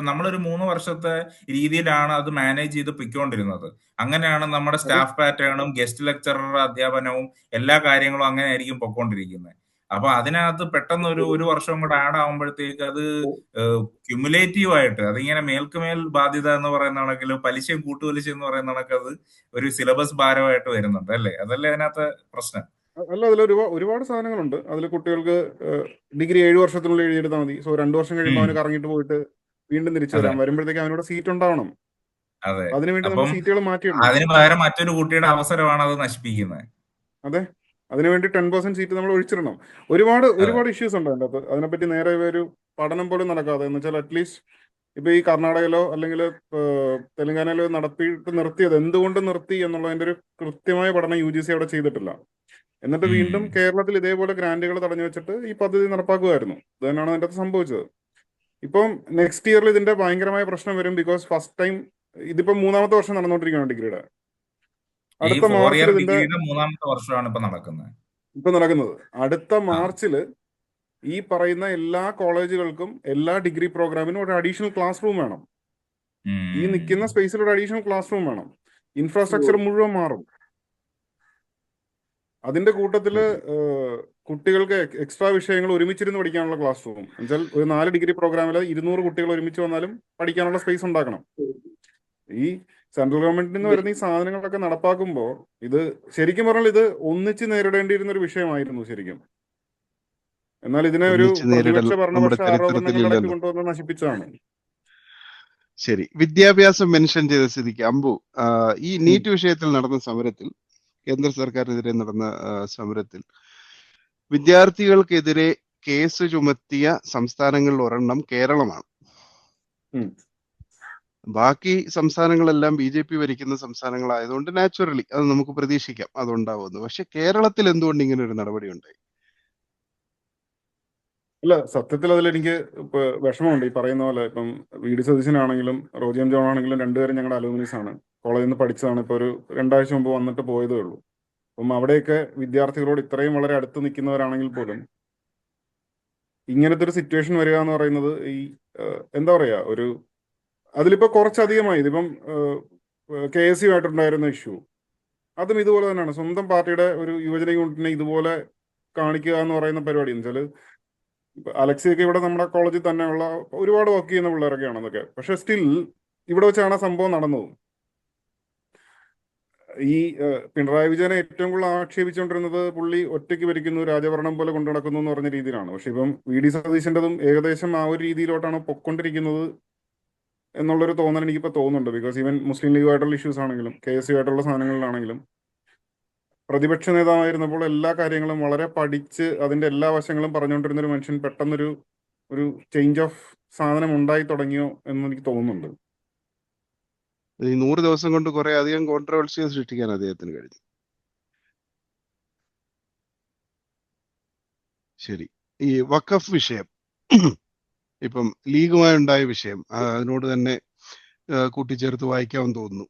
നമ്മളൊരു 3 വർഷത്തെ രീതിയിലാണ് അത് മാനേജ് ചെയ്ത് പൊയ്ക്കൊണ്ടിരുന്നത്. അങ്ങനെയാണ് നമ്മുടെ സ്റ്റാഫ് പാറ്റേണും ഗസ്റ്റ് ലെക്ചറർ അധ്യാപനവും എല്ലാ കാര്യങ്ങളും അങ്ങനെ ആയിരിക്കും പൊയ്ക്കൊണ്ടിരിക്കുന്നത്. അപ്പൊ അതിനകത്ത് പെട്ടെന്ന് ഒരു വർഷം കൂടെ ആഡ് ആകുമ്പോഴത്തേക്ക് അത് ക്യുമുലേറ്റീവ് ആയിട്ട് അതിങ്ങനെ മേൽക്കുമേൽ ബാധ്യത എന്ന് പറയുന്ന കണക്കിൽ പലിശയും കൂട്ടുപലിശ എന്ന് പറയുന്ന കണക്ക് അത് ഒരു സിലബസ് ഭാരമായിട്ട് വരുന്നുണ്ട് അല്ലേ? അതല്ലേ അതിനകത്ത് പ്രശ്നം? അല്ല, അതിൽ ഒരുപാട് സാധനങ്ങളുണ്ട്. അതിൽ കുട്ടികൾക്ക് ഡിഗ്രി 7 വർഷത്തിനുള്ളിൽ എഴുതിയെടുത്താൽ മതി. സോ 2 വർഷം കഴിയുമ്പോൾ അവന് കറങ്ങിയിട്ട് പോയിട്ട് വീണ്ടും തിരിച്ചു അതെ വരാം. വരുമ്പോഴത്തേക്ക് അവനോട് സീറ്റ് ഉണ്ടാവണം. അതെ. അതിനുവേണ്ടി അപ്പം നമ്മൾ സീറ്റുകൾ മാറ്റിയിട്ടുണ്ട്. അതിന് പകരം മറ്റൊരു കുട്ടിയുടെ അവസരമാണ് അത് നശിപ്പിക്കുന്നത്. അതെ, അതിനുവേണ്ടി 10% സീറ്റ് നമ്മൾ ഒഴിച്ചിടണം. ഒരുപാട് അതെ ഇഷ്യൂസ് ഉണ്ട് അതിൻ്റെ അകത്ത്. അതിനെപ്പറ്റി നേരെ ഒരു പഠനം പോലും നടക്കാതെ, എന്ന് വെച്ചാൽ അറ്റ്ലീസ്റ്റ് ഇപ്പൊ ഈ കർണാടകയിലോ അല്ലെങ്കിൽ തെലങ്കാനയിലോ നടത്തിയിട്ട് നിർത്തിയത് എന്തുകൊണ്ട് നിർത്തി എന്നുള്ളതിന്റെ ഒരു കൃത്യമായ പഠനം UGC അവിടെ ചെയ്തിട്ടില്ല. എന്നിട്ട് വീണ്ടും കേരളത്തിൽ ഇതേപോലെ ഗ്രാന്റുകൾ തടഞ്ഞു വെച്ചിട്ട് ഈ പദ്ധതി നടപ്പാക്കുമായിരുന്നു. ഇത് തന്നെയാണ് അതിൻ്റെ അകത്ത് സംഭവിച്ചത്. ഇപ്പം നെക്സ്റ്റ് ഇയറിൽ ഇതിന്റെ ഭയങ്കരമായ പ്രശ്നം വരും. ബിക്കോസ് ഫസ്റ്റ് ടൈം ഇതിപ്പോ 3ാമത്തെ വർഷം നടന്നുകൊണ്ടിരിക്കുകയാണ് ഡിഗ്രിയുടെ. ഈ അടുത്ത 4 മാർച്ചിൽ ഇയർ ഇതിന്റെ ഡിഗ്രിയുടെ 3ാമത്തെ വർഷമാണ് ഇപ്പൊ നടക്കുന്നത്. അടുത്ത മാർച്ചില് ഈ പറയുന്ന എല്ലാ കോളേജുകൾക്കും എല്ലാ ഡിഗ്രി പ്രോഗ്രാമിനും ഒരു അഡീഷണൽ ക്ലാസ് റൂം വേണം. ഈ നിൽക്കുന്ന സ്പേസിൽ ഒരു അഡീഷണൽ ക്ലാസ് റൂം വേണം. ഇൻഫ്രാസ്ട്രക്ചർ മുഴുവൻ മാറും. അതിന്റെ കൂട്ടത്തില് കുട്ടികൾക്ക് എക്സ്ട്രാ വിഷയങ്ങൾ ഒരുമിച്ചിരുന്ന് പഠിക്കാനുള്ള ക്ലാസ് റൂം എന്നുവെച്ചാൽ ഒരു 4 ഡിഗ്രി പ്രോഗ്രാമിൽ 200 കുട്ടികൾ ഒരുമിച്ച് വന്നാലും പഠിക്കാനുള്ള സ്പേസ് ഉണ്ടാക്കണം. ഈ സെൻട്രൽ ഗവൺമെന്റിൽ നിന്ന് വരുന്ന ഈ സാധനങ്ങളൊക്കെ നടപ്പാക്കുമ്പോൾ ഇത് ശരിക്കും പറഞ്ഞാൽ ഇത് ഒന്നിച്ച് നേരിടേണ്ടിയിരുന്ന ഒരു വിഷയമായിരുന്നു ശരിക്കും. എന്നാൽ ഇതിനെ ഒരു പ്രതിപക്ഷ ഭരണപക്ഷ ആരോപണങ്ങളിലേക്ക് കൊണ്ടുവന്ന് നശിപ്പിച്ചതാണ്. ശരി, വിദ്യാഭ്യാസം മെൻഷൻ ചെയ്ത സ്ഥിതിക്ക് അമ്പു, ഈ നീറ്റ് വിഷയത്തിൽ നടന്ന സമരത്തിൽ, കേന്ദ്ര സർക്കാരിനെതിരെ നടന്ന സമരത്തിൽ വിദ്യാർത്ഥികൾക്കെതിരെ കേസ് ചുമത്തിയ സംസ്ഥാനങ്ങളിൽ ഒരെണ്ണം കേരളമാണ്. ബാക്കി സംസ്ഥാനങ്ങളെല്ലാം BJP ഭരിക്കുന്ന സംസ്ഥാനങ്ങളായതുകൊണ്ട് നാച്ചുറലി അത് നമുക്ക് പ്രതീക്ഷിക്കാം അതുണ്ടാവുമെന്ന്. പക്ഷെ കേരളത്തിൽ എന്തുകൊണ്ട് ഇങ്ങനെ ഒരു നടപടി ഉണ്ടായി? അല്ല, സത്യത്തിൽ അതിലെനിക്ക് ഇപ്പൊ വിഷമമുണ്ട്. ഈ പറയുന്ന പോലെ ഇപ്പം VD സതീശനാണെങ്കിലും റോജി എം ജോൺ ആണെങ്കിലും രണ്ടുപേരും ഞങ്ങളുടെ അലൂമിനീസ് ആണ്. കോളേജിൽ നിന്ന് പഠിച്ചതാണ്. ഇപ്പൊ ഒരു 2 ആഴ്ച മുമ്പ് വന്നിട്ട് പോയതേ ഉള്ളൂ. അപ്പം അവിടെയൊക്കെ വിദ്യാർത്ഥികളോട് ഇത്രയും വളരെ അടുത്ത് നിൽക്കുന്നവരാണെങ്കിൽ പോലും ഇങ്ങനത്തെ ഒരു സിറ്റുവേഷൻ വരിക എന്ന് പറയുന്നത് ഈ എന്താ പറയാ, ഒരു അതിലിപ്പോ കുറച്ചധികമായി. ഇതിപ്പം KSU ആയിട്ടുണ്ടായിരുന്ന ഇഷ്യൂ അതും ഇതുപോലെ തന്നെയാണ്. സ്വന്തം പാർട്ടിയുടെ ഒരു യുവജന യൂണിറ്റിനെ ഇതുപോലെ കാണിക്കുക എന്ന് പറയുന്ന പരിപാടി എന്ന് വെച്ചാൽ അലക്സിയൊക്കെ ഇവിടെ നമ്മുടെ കോളേജിൽ തന്നെയുള്ള ഒരുപാട് വർക്ക് ചെയ്യുന്ന പിള്ളേരൊക്കെയാണ് അതൊക്കെ. പക്ഷെ സ്റ്റിൽ ഇവിടെ വെച്ചാണ് സംഭവം നടന്നത്. ഈ പിണറായി വിജയനെ ഏറ്റവും കൂടുതൽ ആക്ഷേപിച്ചുകൊണ്ടിരുന്നത് പുള്ളി ഒറ്റയ്ക്ക് ഭരിക്കുന്നു, രാജഭരണം പോലെ കൊണ്ടു നടക്കുന്നു എന്ന് പറഞ്ഞ രീതിയിലാണ്. പക്ഷെ ഇപ്പം VD സതീശൻ്റെതും ഏകദേശം ആ ഒരു രീതിയിലോട്ടാണ് പൊക്കൊണ്ടിരിക്കുന്നത് എന്നുള്ളൊരു തോന്നൽ എനിക്കിപ്പോൾ തോന്നുന്നുണ്ട്. ബിക്കോസ് ഈവൻ മുസ്ലിം ലീഗുമായിട്ടുള്ള ഇഷ്യൂസ് ആണെങ്കിലും KSU ആയിട്ടുള്ള സാധനങ്ങളിലാണെങ്കിലും പ്രതിപക്ഷ നേതാവായിരുന്നപ്പോൾ എല്ലാ കാര്യങ്ങളും വളരെ പഠിച്ച് അതിന്റെ എല്ലാ വശങ്ങളും പറഞ്ഞുകൊണ്ടിരുന്ന ഒരു മനുഷ്യൻ പെട്ടെന്നൊരു ചേഞ്ച് ഓഫ് സാധനം ഉണ്ടായി തുടങ്ങിയോ എന്ന് എനിക്ക് തോന്നുന്നുണ്ട്. ഈ 100 ദിവസം കൊണ്ട് കുറെ അധികം കോൺട്രവേഴ്സികൾ സൃഷ്ടിക്കാൻ അദ്ദേഹത്തിന് കഴിഞ്ഞു. ശരി, ഈ വഖഫ് വിഷയം ഇപ്പം ലീഗുമായി ഉണ്ടായ വിഷയം അതിനോട് തന്നെ കൂട്ടിച്ചേർത്ത് വായിക്കാമെന്ന് തോന്നുന്നു.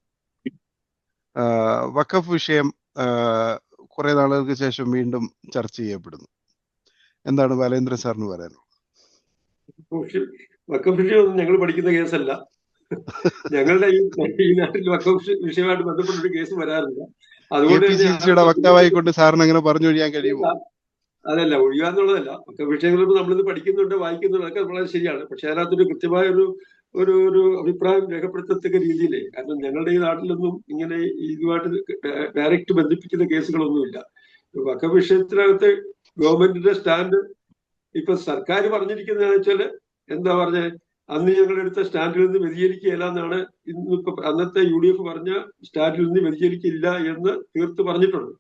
വഖഫ് വിഷയം കുറെ നാളുകൾക്ക് ശേഷം വീണ്ടും ചർച്ച ചെയ്യപ്പെടുന്നു. എന്താണ് ബാലേന്ദ്രൻ സാറിന് പറയാനുള്ളത്? വഖഫ് വിഷയം ഞങ്ങൾ പഠിക്കുന്ന കേസല്ല. ഞങ്ങളുടെ ഈ നാട്ടിൽ വഖഫ് വിഷയമായിട്ട് ബന്ധപ്പെട്ടൊരു കേസ് വരാറില്ല. അതുകൊണ്ട് വക്താവായിക്കൊണ്ട് സാറിന് അങ്ങനെ പറഞ്ഞൊഴിയാൻ കഴിയുമോ? അതല്ല, ഒഴിയാന്നുള്ളതല്ല. വഖഫ് വിഷയങ്ങളിപ്പോൾ നമ്മളിന്ന് പഠിക്കുന്നുണ്ട്, വായിക്കുന്നുണ്ടൊക്കെ വളരെ ശരിയാണ്. പക്ഷെ അതിനകത്തൊരു കൃത്യമായ ഒരു അഭിപ്രായം രേഖപ്പെടുത്തത്തക്ക രീതിയിൽ, കാരണം ഞങ്ങളുടെ ഈ നാട്ടിലൊന്നും ഇങ്ങനെ ഇതുമായിട്ട് ഡയറക്റ്റ് ബന്ധിപ്പിക്കുന്ന കേസുകളൊന്നുമില്ല. വഖഫ് വിഷയത്തിനകത്ത് ഗവൺമെന്റിന്റെ സ്റ്റാൻഡ് ഇപ്പൊ സർക്കാർ പറഞ്ഞിരിക്കുന്നതെന്ന് വെച്ചാൽ എന്താ പറഞ്ഞ, അന്ന് ഞങ്ങൾ എടുത്ത സ്റ്റാൻഡിൽ നിന്ന് വ്യതിചലിക്കുകയില്ല എന്നാണ്. ഇന്നിപ്പോ അന്നത്തെ UDF പറഞ്ഞ സ്റ്റാൻഡിൽ നിന്ന് വ്യതിചലിക്കില്ല എന്ന് തീർത്ത് പറഞ്ഞിട്ടുണ്ട്.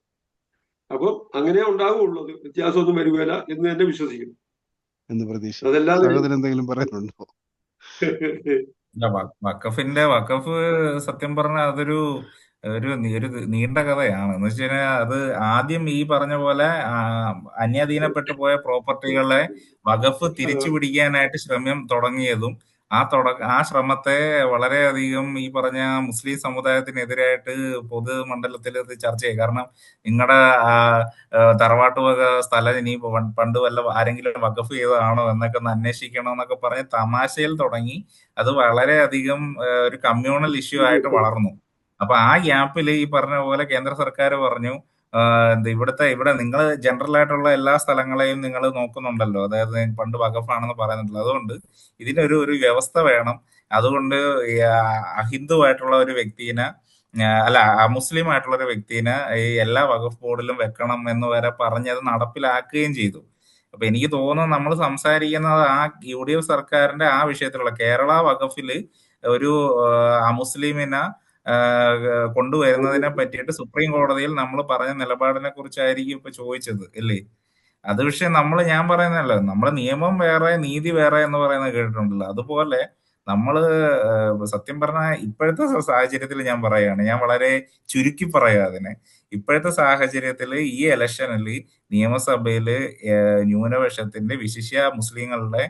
അപ്പം അങ്ങനെ ഉണ്ടാവുള്ളൂ, വ്യത്യാസമൊന്നും വരുകയില്ല എന്ന് തന്നെ വിശ്വസിക്കുന്നു. അതല്ലാതെ എന്തെങ്കിലും പറയാനുണ്ടോ? വഖഫ് സത്യം പറഞ്ഞാൽ അതൊരു നീണ്ട കഥയാണ്. എന്ന് വെച്ച് കഴിഞ്ഞാൽ അത് ആദ്യം ഈ പറഞ്ഞ പോലെ അന്യാധീനപ്പെട്ടു പോയ പ്രോപ്പർട്ടികളെ വഖഫ് തിരിച്ചു പിടിക്കാനായിട്ട് ശ്രമം തുടങ്ങിയതും ആ ശ്രമത്തെ വളരെയധികം ഈ പറഞ്ഞ മുസ്ലിം സമുദായത്തിനെതിരായിട്ട് പൊതുമണ്ഡലത്തിൽ ഇത് ചർച്ച ചെയ്യും. കാരണം നിങ്ങളുടെ തറവാട്ട് വക സ്ഥലം ഇനി പണ്ട് വല്ല ആരെങ്കിലും വഖഫ് ചെയ്തതാണോ എന്നൊക്കെ ഒന്ന് അന്വേഷിക്കണം എന്നൊക്കെ പറഞ്ഞ് തമാശയിൽ തുടങ്ങി അത് വളരെയധികം ഒരു കമ്മ്യൂണൽ ഇഷ്യൂ ആയിട്ട് വളർന്നു. അപ്പൊ ആ ഗ്യാപ്പിൽ ഈ പറഞ്ഞ പോലെ കേന്ദ്ര സർക്കാർ പറഞ്ഞു ഇവിടെ നിങ്ങൾ ജനറൽ ആയിട്ടുള്ള എല്ലാ സ്ഥലങ്ങളെയും നിങ്ങൾ നോക്കുന്നുണ്ടല്ലോ. അതായത് പണ്ട് വഖഫാണെന്ന് പറയുന്നുണ്ടല്ലോ. അതുകൊണ്ട് ഇതിനൊരു വ്യവസ്ഥ വേണം. അതുകൊണ്ട് ഈ അഹിന്ദുവായിട്ടുള്ള ഒരു വ്യക്തിനെ അല്ല അമുസ്ലിം ആയിട്ടുള്ള ഒരു വ്യക്തിനെ ഈ എല്ലാ വഖഫ് ബോർഡിലും വെക്കണം എന്ന് വരെ പറഞ്ഞത് നടപ്പിലാക്കുകയും ചെയ്തു. അപ്പൊ എനിക്ക് തോന്നുന്നു നമ്മൾ സംസാരിക്കുന്നത് ആ UDF സർക്കാരിന്റെ ആ വിഷയത്തിലുള്ള കേരള വഖഫില് ഒരു അമുസ്ലിമിനെ കൊണ്ടുവരുന്നതിനെ പറ്റിയിട്ട് സുപ്രീം കോടതിയിൽ നമ്മൾ പറഞ്ഞ നിലപാടിനെ കുറിച്ചായിരിക്കും ഇപ്പൊ ചോദിച്ചത് അല്ലേ? അത് വിഷയം ഞാൻ പറയുന്നല്ലോ, നമ്മളെ നിയമം വേറെ നീതി വേറെ എന്ന് പറയുന്നത് കേട്ടിട്ടുണ്ടല്ലോ. അതുപോലെ നമ്മള് സത്യം പറഞ്ഞാൽ ഇപ്പോഴത്തെ സാഹചര്യത്തിൽ ഞാൻ പറയുകയാണ്, ഞാൻ വളരെ ചുരുക്കി പറയാം അതിനെ. ഇപ്പോഴത്തെ സാഹചര്യത്തിൽ ഈ ഇലക്ഷനിൽ നിയമസഭയില് ന്യൂനപക്ഷത്തിന്റെ വിശിഷ്യ മുസ്ലിങ്ങളുടെ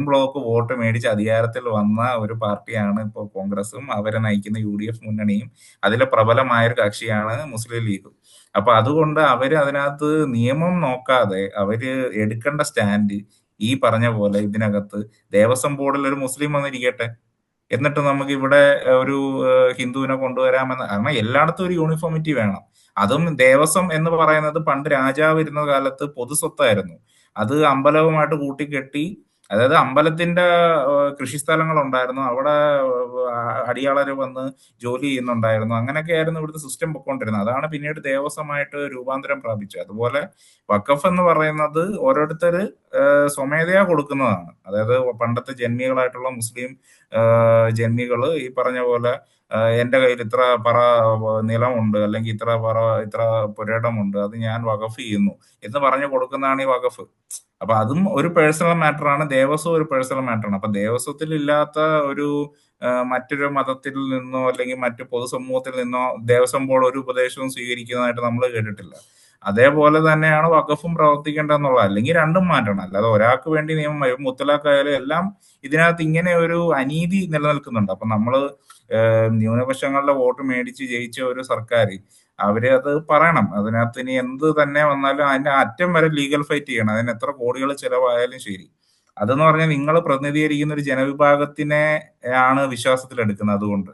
ബ്ലോക്ക് വോട്ട് മേടിച്ച് അധികാരത്തിൽ വന്ന ഒരു പാർട്ടിയാണ് ഇപ്പോൾ കോൺഗ്രസും അവരെ നയിക്കുന്ന UDF മുന്നണിയും. അതിലെ പ്രബലമായ ഒരു കക്ഷിയാണ് മുസ്ലിം ലീഗും. അപ്പൊ അതുകൊണ്ട് അവര് അതിനകത്ത് നിയമം നോക്കാതെ അവര് എടുക്കേണ്ട സ്റ്റാൻഡ് ഈ പറഞ്ഞ പോലെ ഇതിനകത്ത് ദേവസ്വം ബോർഡിൽ ഒരു മുസ്ലിം വന്നിരിക്കട്ടെ, എന്നിട്ട് നമുക്ക് ഇവിടെ ഒരു ഹിന്ദുവിനെ കൊണ്ടുവരാമെന്ന്. കാരണം എല്ലായിടത്തും ഒരു യൂണിഫോമിറ്റി വേണം. അതും ദേവസ്വം എന്ന് പറയുന്നത് പണ്ട് രാജാവ് ഇരുന്ന കാലത്ത് പൊതുസ്വത്തായിരുന്നു. അത് അമ്പലവുമായിട്ട് കൂട്ടിക്കെട്ടി, അതായത് അമ്പലത്തിന്റെ കൃഷിസ്ഥലങ്ങൾ ഉണ്ടായിരുന്നു, അവിടെ അടിയാളര് വന്ന് ജോലി ചെയ്യുന്നുണ്ടായിരുന്നു. അങ്ങനെയൊക്കെ ആയിരുന്നു ഇവിടുത്തെ സിസ്റ്റം പൊക്കോണ്ടിരുന്നത്. അതാണ് പിന്നീട് ദേവസ്വമായിട്ട് രൂപാന്തരം പ്രാപിച്ചത്. അതുപോലെ വഖഫ് എന്ന് പറയുന്നത് ഓരോരുത്തര് സ്വമേധയാ കൊടുക്കുന്നതാണ്. അതായത് പണ്ടത്തെ ജന്മികളായിട്ടുള്ള മുസ്ലിം ജന്മികള് ഈ പറഞ്ഞ പോലെ എന്റെ കയ്യിൽ ഇത്ര പറ നിലമുണ്ട്, അല്ലെങ്കിൽ ഇത്ര പുരയിടമുണ്ട്, അത് ഞാൻ വഖഫ് ചെയ്യുന്നു എന്ന് പറഞ്ഞു കൊടുക്കുന്നതാണ് ഈ വഖഫ്. അപ്പൊ അതും ഒരു പേഴ്സണൽ മാറ്റർ ആണ്, ദേവസ്വം ഒരു പേഴ്സണൽ മാറ്റർ ആണ്. അപ്പൊ ദേവസ്വത്തിൽ ഇല്ലാത്ത ഒരു മറ്റൊരു മതത്തിൽ നിന്നോ അല്ലെങ്കിൽ മറ്റു പൊതുസമൂഹത്തിൽ നിന്നോ ദേവസ്വം ബോർഡ് ഒരു ഉപദേശവും സ്വീകരിക്കുന്നതായിട്ട് നമ്മൾ കേട്ടിട്ടില്ല. അതേപോലെ തന്നെയാണ് വഖഫും പ്രവർത്തിക്കേണ്ടതെന്നുള്ളത്. അല്ലെങ്കിൽ രണ്ടും മാറ്റണം. അല്ലാതെ ഒരാൾക്ക് വേണ്ടി നിയമം മുത്തലാഖായാലും എല്ലാം ഇതിനകത്ത് ഇങ്ങനെ ഒരു അനീതി നിലനിൽക്കുന്നുണ്ട്. അപ്പൊ നമ്മള് ന്യൂനപക്ഷങ്ങളുടെ വോട്ട് മേടിച്ച് ജയിച്ച ഒരു സർക്കാർ, അവര് അത് പറയണം. അതിനകത്ത് ഇനി എന്ത് തന്നെ വന്നാലും അതിന്റെ അറ്റം വരെ ലീഗൽ ഫൈറ്റ് ചെയ്യണം. അതിന് എത്ര കോടികൾ ചെലവായാലും ശരി. അതെന്ന് പറഞ്ഞാൽ നിങ്ങൾ പ്രതിനിധീകരിക്കുന്ന ഒരു ജനവിഭാഗത്തിനെ ആണ് വിശ്വാസത്തിൽ എടുക്കുന്നത്. അതുകൊണ്ട്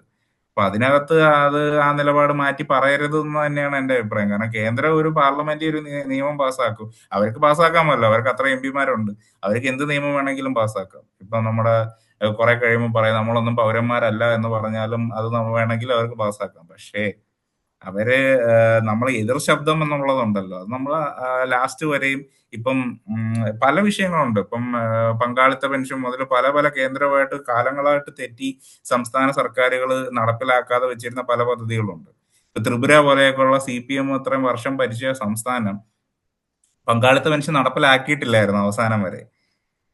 അപ്പൊ അതിനകത്ത് അത് ആ നിലപാട് മാറ്റി പറയരുത് എന്ന് തന്നെയാണ് എന്റെ അഭിപ്രായം. കാരണം കേന്ദ്രം ഒരു പാർലമെന്റ് ഒരു നിയമം പാസ്സാക്കും. അവർക്ക് പാസ്സാക്കാമല്ലോ, അവർക്ക് അത്ര MP-മാരുണ്ട്, അവർക്ക് എന്ത് നിയമം വേണമെങ്കിലും പാസ്സാക്കാം. ഇപ്പൊ നമ്മുടെ കുറെ കഴിയുമ്പോൾ പറയാം നമ്മളൊന്നും പൗരന്മാരല്ല എന്ന് പറഞ്ഞാലും അത് വേണമെങ്കിൽ അവർക്ക് പാസ്സാക്കാം. പക്ഷേ അവര് നമ്മൾ എതിർ ശബ്ദം എന്നുള്ളതുണ്ടല്ലോ, അത് നമ്മൾ ലാസ്റ്റ് വരെയും ഇപ്പം പല വിഷയങ്ങളുണ്ട്. ഇപ്പം പങ്കാളിത്ത പെൻഷൻ മുതൽ പല പല കേന്ദ്രമായിട്ട് കാലങ്ങളായിട്ട് തെറ്റി സംസ്ഥാന സർക്കാരുകൾ നടപ്പിലാക്കാതെ വെച്ചിരുന്ന പല പദ്ധതികളുണ്ട്. ഇപ്പൊ ത്രിപുര പോലെയൊക്കെയുള്ള CPM ഇത്രയും വർഷം ഭരിച്ച സംസ്ഥാനം പങ്കാളിത്ത പെൻഷൻ നടപ്പിലാക്കിയിട്ടില്ലായിരുന്നു അവസാനം വരെ.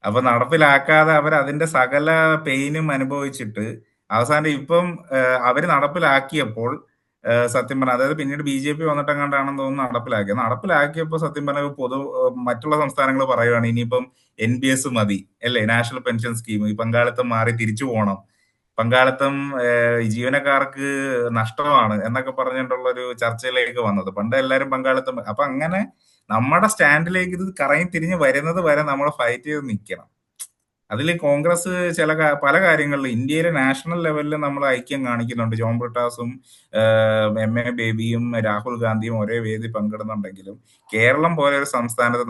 അപ്പൊ നടപ്പിലാക്കാതെ അവർ അതിന്റെ സകല പെയിനും അനുഭവിച്ചിട്ട് അവസാനം ഇപ്പം അവര് നടപ്പിലാക്കിയപ്പോൾ സത്യം പറഞ്ഞാൽ, അതായത് പിന്നീട് BJP വന്നിട്ടെങ്ങാണ്ടാണെന്ന് തോന്നുന്നു നടപ്പിലാക്കിയപ്പോൾ സത്യം പറഞ്ഞ മറ്റുള്ള സംസ്ഥാനങ്ങൾ പറയുവാണ് ഇനിയിപ്പം NPS മതി അല്ലേ, നാഷണൽ പെൻഷൻ സ്കീം, ഈ പങ്കാളിത്തം മാറി തിരിച്ചു പോകണം, പങ്കാളിത്തം ജീവനക്കാർക്ക് നഷ്ടമാണ് എന്നൊക്കെ പറഞ്ഞിട്ടുള്ള ഒരു ചർച്ചയിലേക്ക് വന്നത്. പണ്ട് എല്ലാവരും പങ്കാളിത്തം. അപ്പൊ അങ്ങനെ നമ്മുടെ സ്റ്റാൻഡിലേക്ക് ഇത് കറങ്ങി തിരിഞ്ഞ് വരുന്നത് വരെ നമ്മൾ ഫൈറ്റ് ചെയ്ത് നിൽക്കണം. അതിൽ കോൺഗ്രസ് പല കാര്യങ്ങളിലും ഇന്ത്യയിലെ നാഷണൽ ലെവലിൽ നമ്മൾ ഐക്യം കാണിക്കുന്നുണ്ട്. ജോൺ ബ്രിട്ടാസും MA ബേബിയും രാഹുൽ ഗാന്ധിയും ഒരേ വേദി പങ്കിടുന്നുണ്ടെങ്കിലും കേരളം പോലെ ഒരു സംസ്ഥാനത്ത്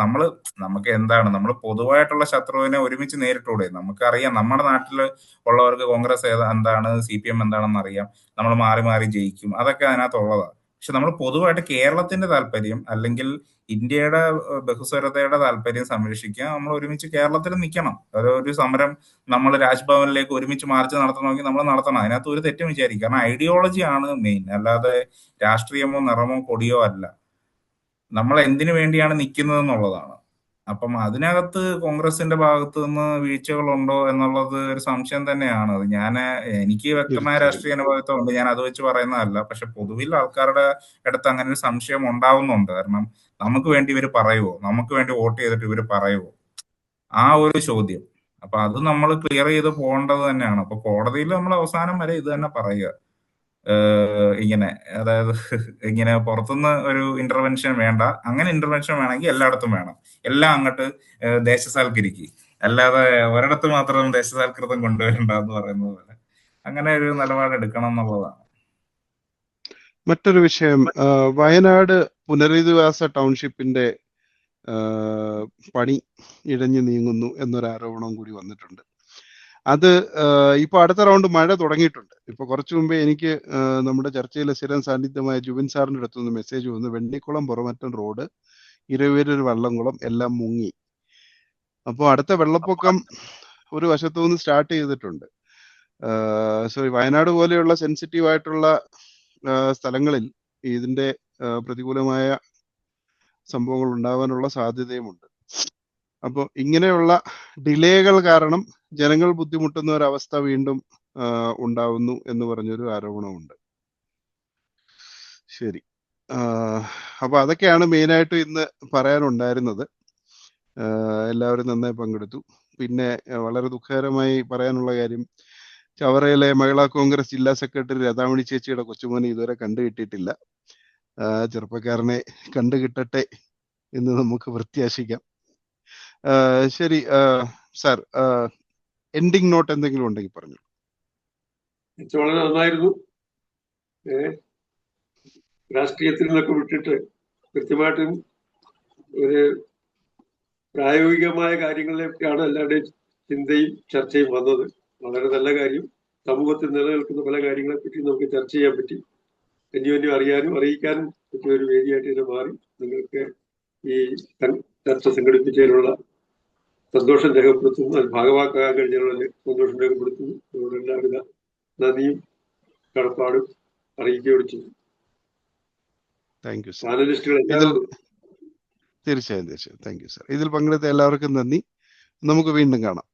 നമുക്ക് എന്താണ്, നമ്മൾ പൊതുവായിട്ടുള്ള ശത്രുവിനെ ഒരുമിച്ച് നേരിട്ടൂടെ? നമുക്കറിയാം നമ്മുടെ നാട്ടിൽ ഉള്ളവർക്ക് കോൺഗ്രസ് എന്താണ്, CPM എന്താണെന്ന് അറിയാം, നമ്മൾ മാറി മാറി ജയിക്കും, അതൊക്കെ അതിനകത്തുള്ളതാണ്. പക്ഷെ നമ്മൾ പൊതുവായിട്ട് കേരളത്തിന്റെ താല്പര്യം അല്ലെങ്കിൽ ഇന്ത്യയുടെ ബഹുസ്വരതയുടെ താല്പര്യം സംരക്ഷിക്കാൻ നമ്മൾ ഒരുമിച്ച് കേരളത്തിൽ നിൽക്കണം. ഒരു സമരം നമ്മൾ രാജ്ഭവനിലേക്ക് ഒരുമിച്ച് മാർച്ച് നടത്തണമെങ്കിൽ നമ്മൾ നടത്തണം. അതിനകത്ത് ഒരു തെറ്റും വിചാരിക്കും. കാരണം ഐഡിയോളജി ആണ് മെയിൻ, അല്ലാതെ രാഷ്ട്രീയമോ നിറമോ കൊടിയോ അല്ല. നമ്മൾ എന്തിനു വേണ്ടിയാണ് നിൽക്കുന്നത് എന്നുള്ളതാണ്. അപ്പം അതിനകത്ത് കോൺഗ്രസിന്റെ ഭാഗത്ത് നിന്ന് വീഴ്ചകളുണ്ടോ എന്നുള്ളത് ഒരു സംശയം തന്നെയാണ്. അത് എനിക്ക് വ്യക്തമായ രാഷ്ട്രീയ അനുഭവത്വം ഉണ്ട്, ഞാൻ അത് വെച്ച് പറയുന്നതല്ല. പക്ഷെ പൊതുവിൽ ആൾക്കാരുടെ അടുത്ത് അങ്ങനെ ഒരു സംശയം ഉണ്ടാവുന്നുണ്ട്. കാരണം നമുക്ക് വേണ്ടി ഇവർ പറയുവോ, നമുക്ക് വേണ്ടി വോട്ട് ചെയ്തിട്ട് ഇവർ പറയുവോ, ആ ഒരു ചോദ്യം. അപ്പൊ അത് നമ്മൾ ക്ലിയർ ചെയ്ത് പോകേണ്ടത് തന്നെയാണ്. അപ്പൊ കോടതിയിൽ നമ്മൾ അവസാനം വരെ ഇത് തന്നെ പറയുക, ഇങ്ങനെ, അതായത് ഇങ്ങനെ പുറത്തുനിന്ന് ഒരു ഇന്റർവെൻഷൻ വേണ്ട. അങ്ങനെ ഇന്റർവെൻഷൻ വേണമെങ്കിൽ എല്ലായിടത്തും വേണം, എല്ലാം അങ്ങോട്ട് ദേശസാൽക്കരിക്കുക, അല്ലാതെ ഒരിടത്ത് മാത്രം ദേശസാൽകൃതം കൊണ്ടുവരണ്ട എന്ന് പറയുന്നത് പോലെ അങ്ങനെ ഒരു നിലപാടെടുക്കണം എന്നുള്ളതാണ്. മറ്റൊരു വിഷയം, വയനാട് പുനരധിവാസ ടൗൺഷിപ്പിന്റെ പണി ഇഴഞ്ഞു നീങ്ങുന്നു എന്നൊരു ആരോപണം കൂടി വന്നിട്ടുണ്ട്. അത് ഇപ്പൊ അടുത്ത റൗണ്ട് മഴ തുടങ്ങിയിട്ടുണ്ട്. ഇപ്പൊ കുറച്ചു മുമ്പേ എനിക്ക് നമ്മുടെ ചർച്ചയിലെ സ്ഥിരം സാന്നിധ്യമായ ജുബിൻ സാറിന്റെ അടുത്തുനിന്ന് മെസ്സേജ് വന്നു, വെണ്ണിക്കുളം പുറമറ്റം റോഡ്, ഇരവേരൂർ വള്ളംകുളം എല്ലാം മുങ്ങി. അപ്പോൾ അടുത്ത വെള്ളപ്പൊക്കം ഒരു വശത്തുനിന്ന് സ്റ്റാർട്ട് ചെയ്തിട്ടുണ്ട്. വയനാട് പോലെയുള്ള സെൻസിറ്റീവ് ആയിട്ടുള്ള സ്ഥലങ്ങളിൽ ഇതിന്റെ പ്രതികൂലമായ സംഭവങ്ങൾ ഉണ്ടാവാനുള്ള സാധ്യതയുമുണ്ട്. അപ്പോൾ ഇങ്ങനെയുള്ള ഡിലേകൾ കാരണം ജനങ്ങൾ ബുദ്ധിമുട്ടുന്ന ഒരവസ്ഥ വീണ്ടും ഉണ്ടാവുന്നു എന്ന് പറഞ്ഞൊരു ആരോപണമുണ്ട്. ശരി, അപ്പൊ അതൊക്കെയാണ് മെയിനായിട്ട് ഇന്ന് പറയാനുണ്ടായിരുന്നത്. എല്ലാവരും നന്നായി പങ്കെടുത്തു. പിന്നെ വളരെ ദുഃഖകരമായി പറയാനുള്ള കാര്യം, ചവറയിലെ മഹിളാ കോൺഗ്രസ് ജില്ലാ സെക്രട്ടറി രഥാമണി ചേച്ചിയുടെ കൊച്ചുമോനെ ഇതുവരെ കണ്ടു കിട്ടിയിട്ടില്ല. ചെറുപ്പക്കാരനെ കണ്ടു കിട്ടട്ടെ എന്ന് നമുക്ക് പ്രത്യാശിക്കാം. ശരി സാർ, എൻഡിങ് നോട്ട് എന്തെങ്കിലും ഉണ്ടെങ്കിൽ പറഞ്ഞു. വളരെ നന്നായിരുന്നു. രാഷ്ട്രീയത്തിൽ നിന്നൊക്കെ വിട്ടിട്ട് കൃത്യമായിട്ടും ഒരു പ്രായോഗികമായ കാര്യങ്ങളിലേക്കാണ് എല്ലാവരുടെയും ചിന്തയും ചർച്ചയും വന്നത്. വളരെ നല്ല കാര്യം. സമൂഹത്തിൽ നിലനിൽക്കുന്ന പല കാര്യങ്ങളെ പറ്റി നമുക്ക് ചർച്ച ചെയ്യാൻ പറ്റി. അന്യോന്യം അറിയാനും അറിയിക്കാനും പറ്റിയ ഒരു വേദിയായിട്ട് ഇത് മാറി. നിങ്ങൾക്ക് ഈ ചർച്ച സംഘടിപ്പിച്ചതിനുള്ള സന്തോഷം രേഖപ്പെടുത്തുന്നു. അത് ഭാഗമാക്കാൻ കഴിഞ്ഞതിനുള്ള സന്തോഷം രേഖപ്പെടുത്തുന്നു. അതുകൊണ്ട് എല്ലാവിധ നന്ദിയും കടപ്പാടും അറിയിക്കുകയോട് ചെയ്യും. പാനലിസ്റ്റുകൾ തീർച്ചയായും താങ്ക് യു സാർ. ഇതിൽ പങ്കെടുത്ത എല്ലാവർക്കും നന്ദി. നമുക്ക് വീണ്ടും കാണാം.